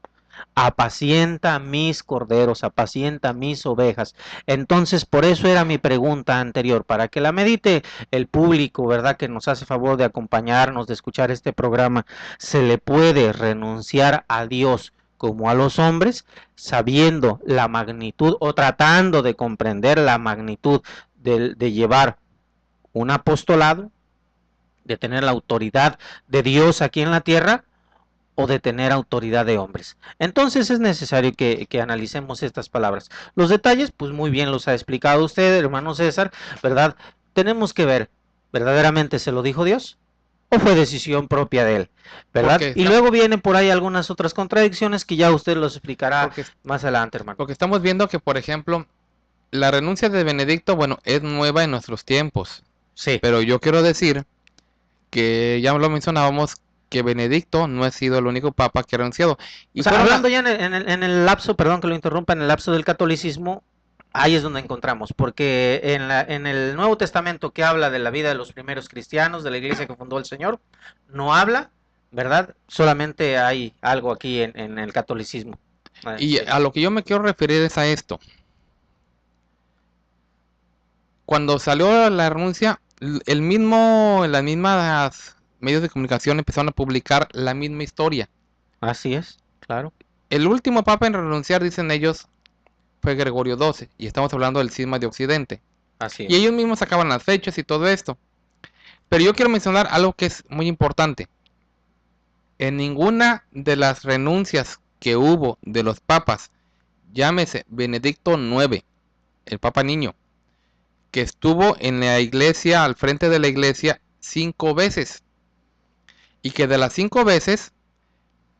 apacienta mis corderos, apacienta mis ovejas. Entonces, por eso era mi pregunta anterior, para que la medite el público, ¿verdad?, que nos hace favor de acompañarnos, de escuchar este programa. ¿Se le puede renunciar a Dios como a los hombres, sabiendo la magnitud o tratando de comprender la magnitud de llevar un apostolado, de tener la autoridad de Dios aquí en la tierra, o de tener autoridad de hombres? Entonces es necesario que analicemos estas palabras. Los detalles, pues muy bien los ha explicado usted, hermano César, ¿verdad? Tenemos que ver, ¿verdaderamente se lo dijo Dios o fue decisión propia de él? ¿Verdad? Y luego vienen por ahí algunas otras contradicciones que ya usted los explicará más adelante, hermano. Porque estamos viendo que, por ejemplo, la renuncia de Benedicto, bueno, es nueva en nuestros tiempos. Sí. Pero yo quiero decir que ya lo mencionábamos, que Benedicto no ha sido el único papa que ha renunciado. Y o sea, hablando ya en el lapso, perdón que lo interrumpa, en el lapso del catolicismo, ahí es donde encontramos, porque en el Nuevo Testamento, que habla de la vida de los primeros cristianos, de la iglesia que fundó el Señor, no habla, ¿verdad? Solamente hay algo aquí en el catolicismo. Y a lo que yo me quiero referir es a esto. Cuando salió la renuncia, las mismas medios de comunicación empezaron a publicar la misma historia. Así es, claro. El último papa en renunciar, dicen ellos, fue Gregorio XII, y estamos hablando del cisma de Occidente. Así es. Y ellos mismos sacaban las fechas y todo esto. Pero yo quiero mencionar algo que es muy importante. En ninguna de las renuncias que hubo de los papas, llámese Benedicto IX, el papa niño, que estuvo en la iglesia, al frente de la iglesia, 5 veces, y que de las 5 veces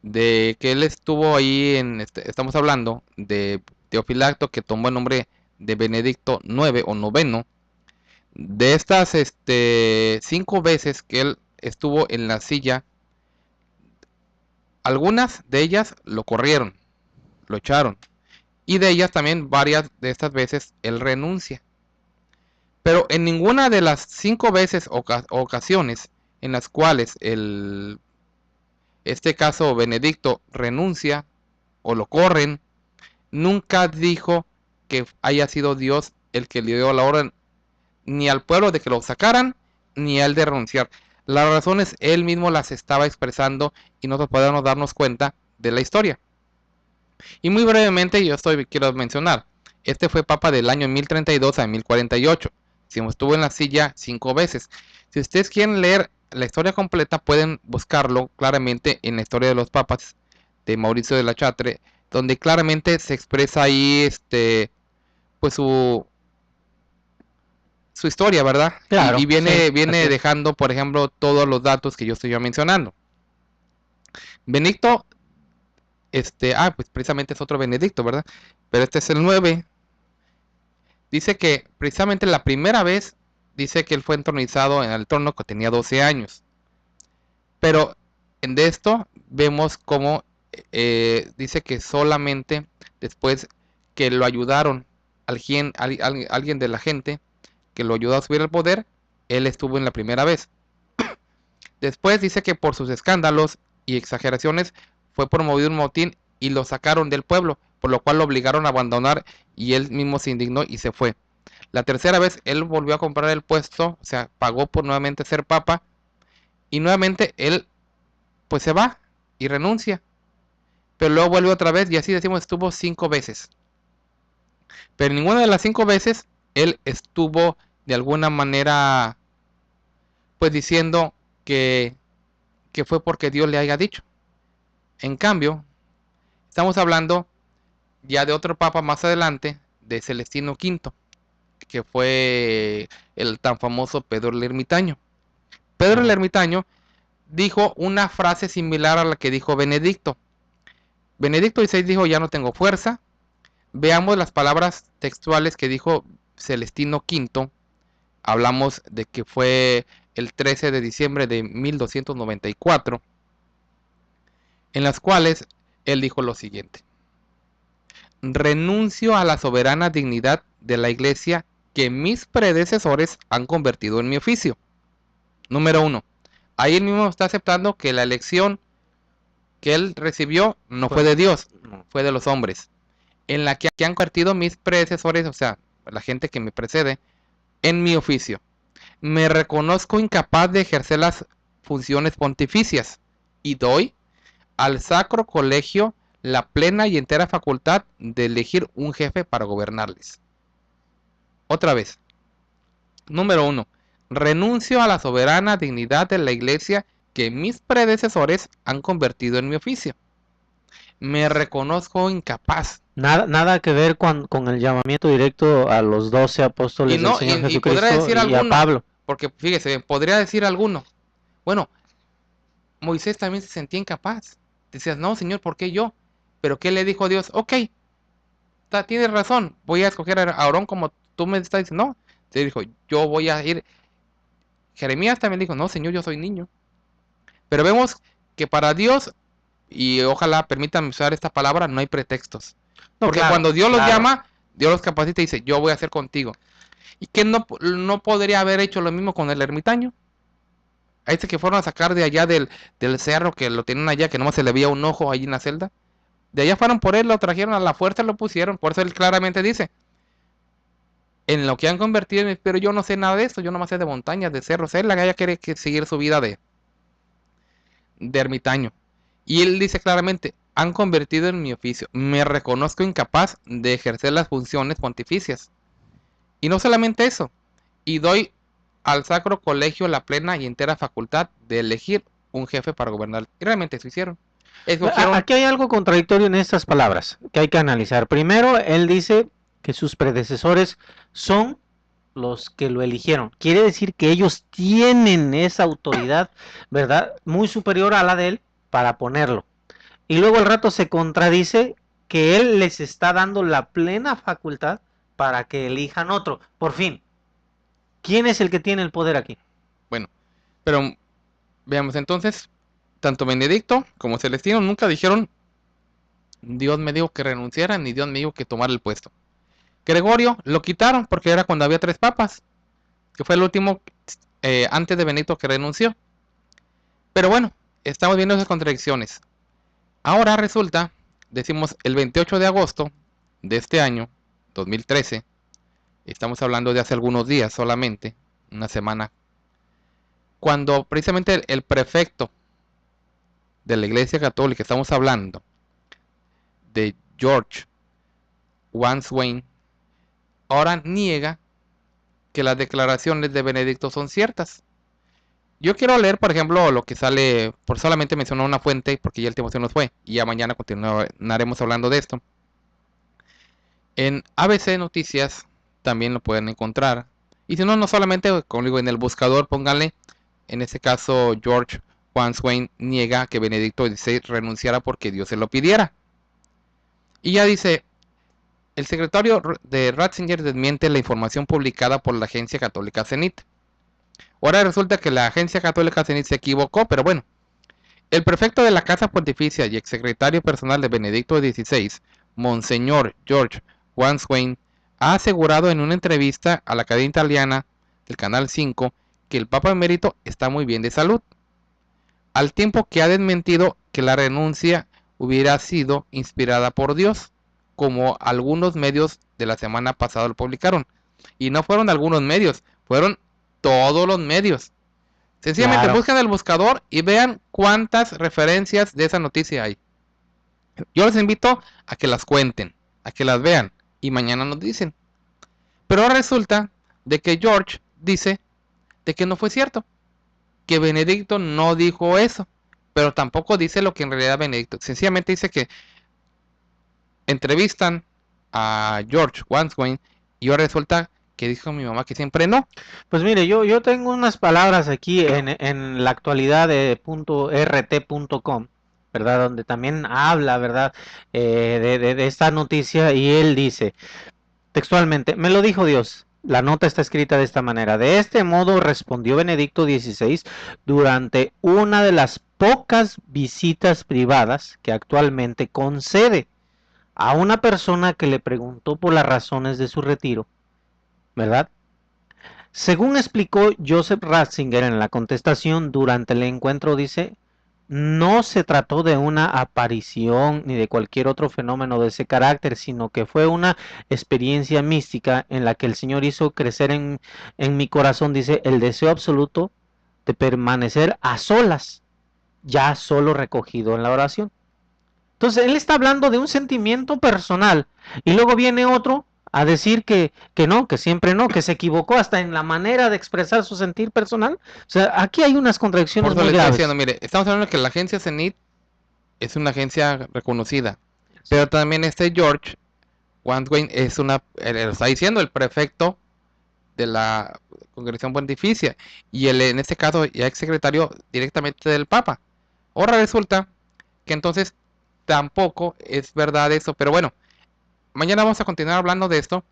de que él estuvo ahí, estamos hablando de Teofilacto, que tomó el nombre de Benedicto IX o noveno. De estas 5 veces que él estuvo en la silla, algunas de ellas lo corrieron, lo echaron, y de ellas también varias de estas veces él renuncia. Pero en ninguna de las 5 veces ocasiones en las cuales este caso Benedicto renuncia o lo corren, nunca dijo que haya sido Dios el que le dio la orden ni al pueblo de que lo sacaran, ni a él de renunciar. Las razones él mismo las estaba expresando y nosotros podemos darnos cuenta de la historia. Y muy brevemente quiero mencionar, Este fue papa del año 1032 a 1048. Estuvo en la silla 5 veces. Si ustedes quieren leer la historia completa, pueden buscarlo claramente en la historia de los papas de Mauricio de la Chatre, donde claramente se expresa ahí pues su historia, ¿verdad? Claro, y viene, sí, viene así es. dejando, por ejemplo, todos los datos que yo estoy mencionando. Benedicto, pues precisamente es otro Benedicto, ¿verdad? Pero este es el 9. Dice que precisamente la primera vez, dice que él fue entronizado en el trono que tenía 12 años. Pero de esto vemos cómo dice que solamente después que lo ayudaron, alguien de la gente que lo ayudó a subir al poder, él estuvo en la primera vez. Después dice que por sus escándalos y exageraciones fue promovido un motín y lo sacaron del pueblo, por lo cual lo obligaron a abandonar y él mismo se indignó y se fue. La tercera vez él volvió a comprar el puesto, o sea, pagó por nuevamente ser papa y nuevamente él pues se va y renuncia. Pero luego vuelve otra vez y así decimos estuvo 5 veces. Pero ninguna de las 5 veces él estuvo de alguna manera pues diciendo que fue porque Dios le haya dicho. En cambio, estamos hablando ya de otro papa más adelante, de Celestino V, que fue el tan famoso Pedro el Ermitaño. Pedro el Ermitaño dijo una frase similar a la que dijo Benedicto. Benedicto XVI dijo, ya no tengo fuerza. Veamos las palabras textuales que dijo Celestino V. Hablamos de que fue el 13 de diciembre de 1294, en las cuales él dijo lo siguiente: renuncio a la soberana dignidad de la iglesia que mis predecesores han convertido en mi oficio. Número 1. Ahí él mismo está aceptando que la elección que él recibió no fue de Dios, fue de los hombres, en la que han convertido mis predecesores, o sea, la gente que me precede, en mi oficio. Me reconozco incapaz de ejercer las funciones pontificias y doy al Sacro Colegio la plena y entera facultad de elegir un jefe para gobernarles. Otra vez. Número 1. Renuncio a la soberana dignidad de la iglesia que mis predecesores han convertido en mi oficio. Me reconozco incapaz. Nada que ver con el llamamiento directo a los 12 apóstoles del Señor Y podría Jesucristo decir y a alguno, Pablo. porque fíjese, podría decir alguno. Bueno, Moisés también se sentía incapaz. Decías, no, Señor, ¿por qué yo? Pero ¿qué le dijo Dios? Ok, tienes razón, voy a escoger a Aarón como tú me estás diciendo. No, te dijo, yo voy a ir. Jeremías también dijo, no, Señor, yo soy niño. Pero vemos que para Dios, y ojalá permítanme usar esta palabra, no hay pretextos. No, Porque claro, cuando Dios los claro. llama, Dios los capacita y dice, yo voy a hacer contigo. ¿Y que no podría haber hecho lo mismo con el ermitaño? A este que fueron a sacar de allá del cerro, que lo tenían allá, que nomás se le veía un ojo ahí en la celda. De allá fueron por él, lo trajeron a la fuerza, lo pusieron. Por eso él claramente dice, en lo que han convertido, pero yo no sé nada de esto, yo nomás sé de montañas, de cerros. Él la galla quiere seguir su vida de ermitaño. Y él dice claramente, han convertido en mi oficio. Me reconozco incapaz de ejercer las funciones pontificias. Y no solamente eso, y doy al Sacro Colegio la plena y entera facultad de elegir un jefe para gobernar. Y realmente eso hicieron. Aquí hay algo contradictorio en estas palabras que hay que analizar. Primero, él dice que sus predecesores son los que lo eligieron. Quiere decir que ellos tienen esa autoridad, ¿verdad? Muy superior a la de él para ponerlo. Y luego al rato se contradice que él les está dando la plena facultad para que elijan otro. Por fin, ¿quién es el que tiene el poder aquí? Bueno, pero veamos entonces, tanto Benedicto como Celestino nunca dijeron, Dios me dijo que renunciara, ni Dios me dijo que tomara el puesto. Gregorio lo quitaron porque era cuando había 3 papas, que fue el último antes de Benedicto que renunció. Pero bueno, estamos viendo esas contradicciones. Ahora resulta, decimos el 28 de agosto de este año, 2013, estamos hablando de hace algunos días solamente, una semana, cuando precisamente el prefecto de la Iglesia Católica, estamos hablando de George Wanswain, ahora niega que las declaraciones de Benedicto son ciertas. Yo quiero leer, por ejemplo, lo que sale, por solamente mencionar una fuente, porque ya el tiempo se nos fue, y ya mañana continuaremos hablando de esto. En ABC Noticias también lo pueden encontrar. Y si no, no solamente, como digo, en el buscador pónganle, en este caso, George Juan Swain niega que Benedicto XVI renunciara porque Dios se lo pidiera. Y ya dice, el secretario de Ratzinger desmiente la información publicada por la Agencia Católica Zenit. Ahora resulta que la Agencia Católica Zenit se equivocó, pero bueno. El prefecto de la Casa Pontificia y exsecretario personal de Benedicto XVI, Monseñor George Juan Swain, ha asegurado en una entrevista a la cadena italiana del Canal 5 que el Papa Emérito está muy bien de salud, al tiempo que ha desmentido que la renuncia hubiera sido inspirada por Dios, como algunos medios de la semana pasada lo publicaron. Y no fueron algunos medios, fueron todos los medios. Sencillamente Claro. busquen el buscador y vean cuántas referencias de esa noticia hay. Yo les invito a que las cuenten, a que las vean y mañana nos dicen. Pero ahora resulta de que George dice de que no fue cierto, que Benedicto no dijo eso, pero tampoco dice lo que en realidad Benedicto. Sencillamente dice que entrevistan a George Juan Swain y ahora resulta que dijo mi mamá que siempre no. Pues mire, yo tengo unas palabras aquí en la actualidad de .rt.com, ¿verdad? Donde también habla, ¿verdad? De esta noticia y él dice textualmente, me lo dijo Dios. La nota está escrita de esta manera. De este modo respondió Benedicto XVI durante una de las pocas visitas privadas que actualmente concede a una persona que le preguntó por las razones de su retiro, ¿verdad? Según explicó Joseph Ratzinger en la contestación durante el encuentro, dice, no se trató de una aparición ni de cualquier otro fenómeno de ese carácter, sino que fue una experiencia mística en la que el Señor hizo crecer en mi corazón, dice, el deseo absoluto de permanecer a solas, ya solo recogido en la oración. Entonces, él está hablando de un sentimiento personal y luego viene otro a decir que no, que siempre no, que se equivocó hasta en la manera de expresar su sentir personal. O sea, aquí hay unas Por contradicciones eso muy le estoy graves. diciendo, mire, estamos hablando de que la agencia Zenit es una agencia reconocida, pero también este George Juan Swain es lo está diciendo el prefecto de la Congregación Pontificia y el, en este caso ya ex secretario directamente del Papa. Ahora resulta que entonces tampoco es verdad eso, pero bueno, mañana vamos a continuar hablando de esto.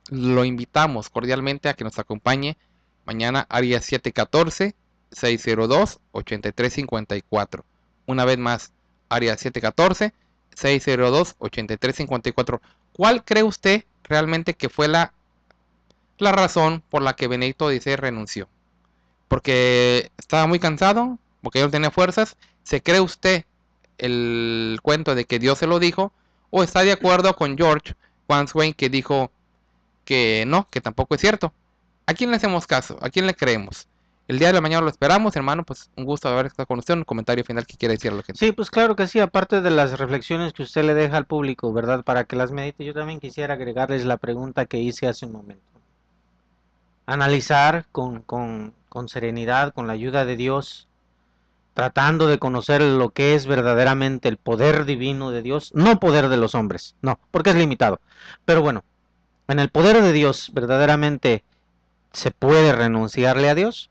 Lo invitamos cordialmente a que nos acompañe mañana área 714-602-8354. Una vez más, área 714-602-8354. ¿Cuál cree usted realmente que fue la razón por la que Benedicto XVI renunció? Porque estaba muy cansado, porque él no tenía fuerzas. ¿Se cree usted el cuento de que Dios se lo dijo? ¿O está de acuerdo con George Juan Swain que dijo que no, que tampoco es cierto? ¿A quién le hacemos caso? ¿A quién le creemos? El día de la mañana lo esperamos, hermano. Pues un gusto haber estado con usted. Un comentario final que quiera decir a la gente. Sí, pues claro que sí, aparte de las reflexiones que usted le deja al público, ¿verdad? Para que las medite, yo también quisiera agregarles la pregunta que hice hace un momento. Analizar con serenidad, con la ayuda de Dios, tratando de conocer lo que es verdaderamente el poder divino de Dios, no poder de los hombres, no, porque es limitado. Pero bueno, en el poder de Dios verdaderamente se puede renunciarle a Dios.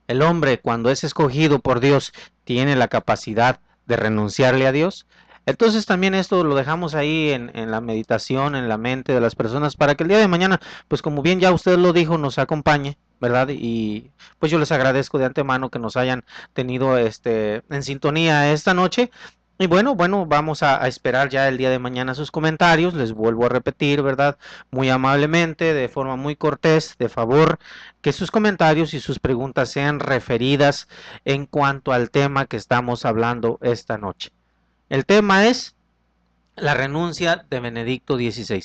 El hombre, cuando es escogido por Dios, tiene la capacidad de renunciarle a Dios. Entonces también esto lo dejamos ahí en la meditación, en la mente de las personas, para que el día de mañana, pues como bien ya usted lo dijo, nos acompañe, ¿verdad? Y pues yo les agradezco de antemano que nos hayan tenido en sintonía esta noche. Y bueno, vamos a esperar ya el día de mañana sus comentarios. Les vuelvo a repetir, ¿verdad? Muy amablemente, de forma muy cortés, de favor, que sus comentarios y sus preguntas sean referidas en cuanto al tema que estamos hablando esta noche. El tema es la renuncia de Benedicto XVI.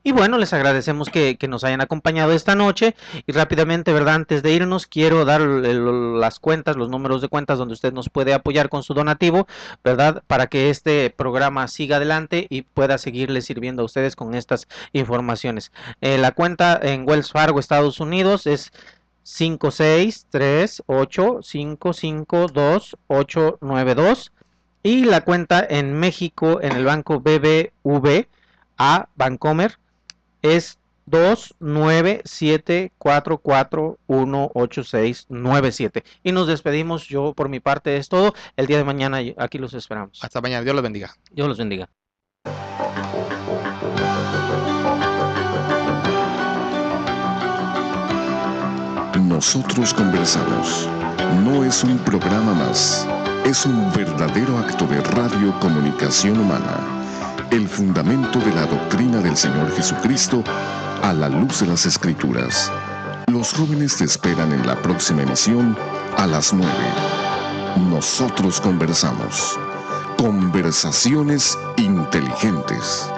Y bueno, les agradecemos que nos hayan acompañado esta noche. Y rápidamente, ¿verdad? Antes de irnos, quiero dar las cuentas, los números de cuentas donde usted nos puede apoyar con su donativo, ¿verdad? Para que este programa siga adelante y pueda seguirles sirviendo a ustedes con estas informaciones. La cuenta en Wells Fargo, Estados Unidos, es 56385528892. Y la cuenta en México, en el banco BBVA Bancomer, es 29744189697. Y nos despedimos. Yo por mi parte es todo. El día de mañana aquí los esperamos. Hasta mañana. Dios los bendiga. Dios los bendiga. Nosotros conversamos. No es un programa más. Es un verdadero acto de radiocomunicación humana. El fundamento de la doctrina del Señor Jesucristo a la luz de las Escrituras. Los jóvenes te esperan en la próxima emisión a las 9. Nosotros conversamos. Conversaciones inteligentes.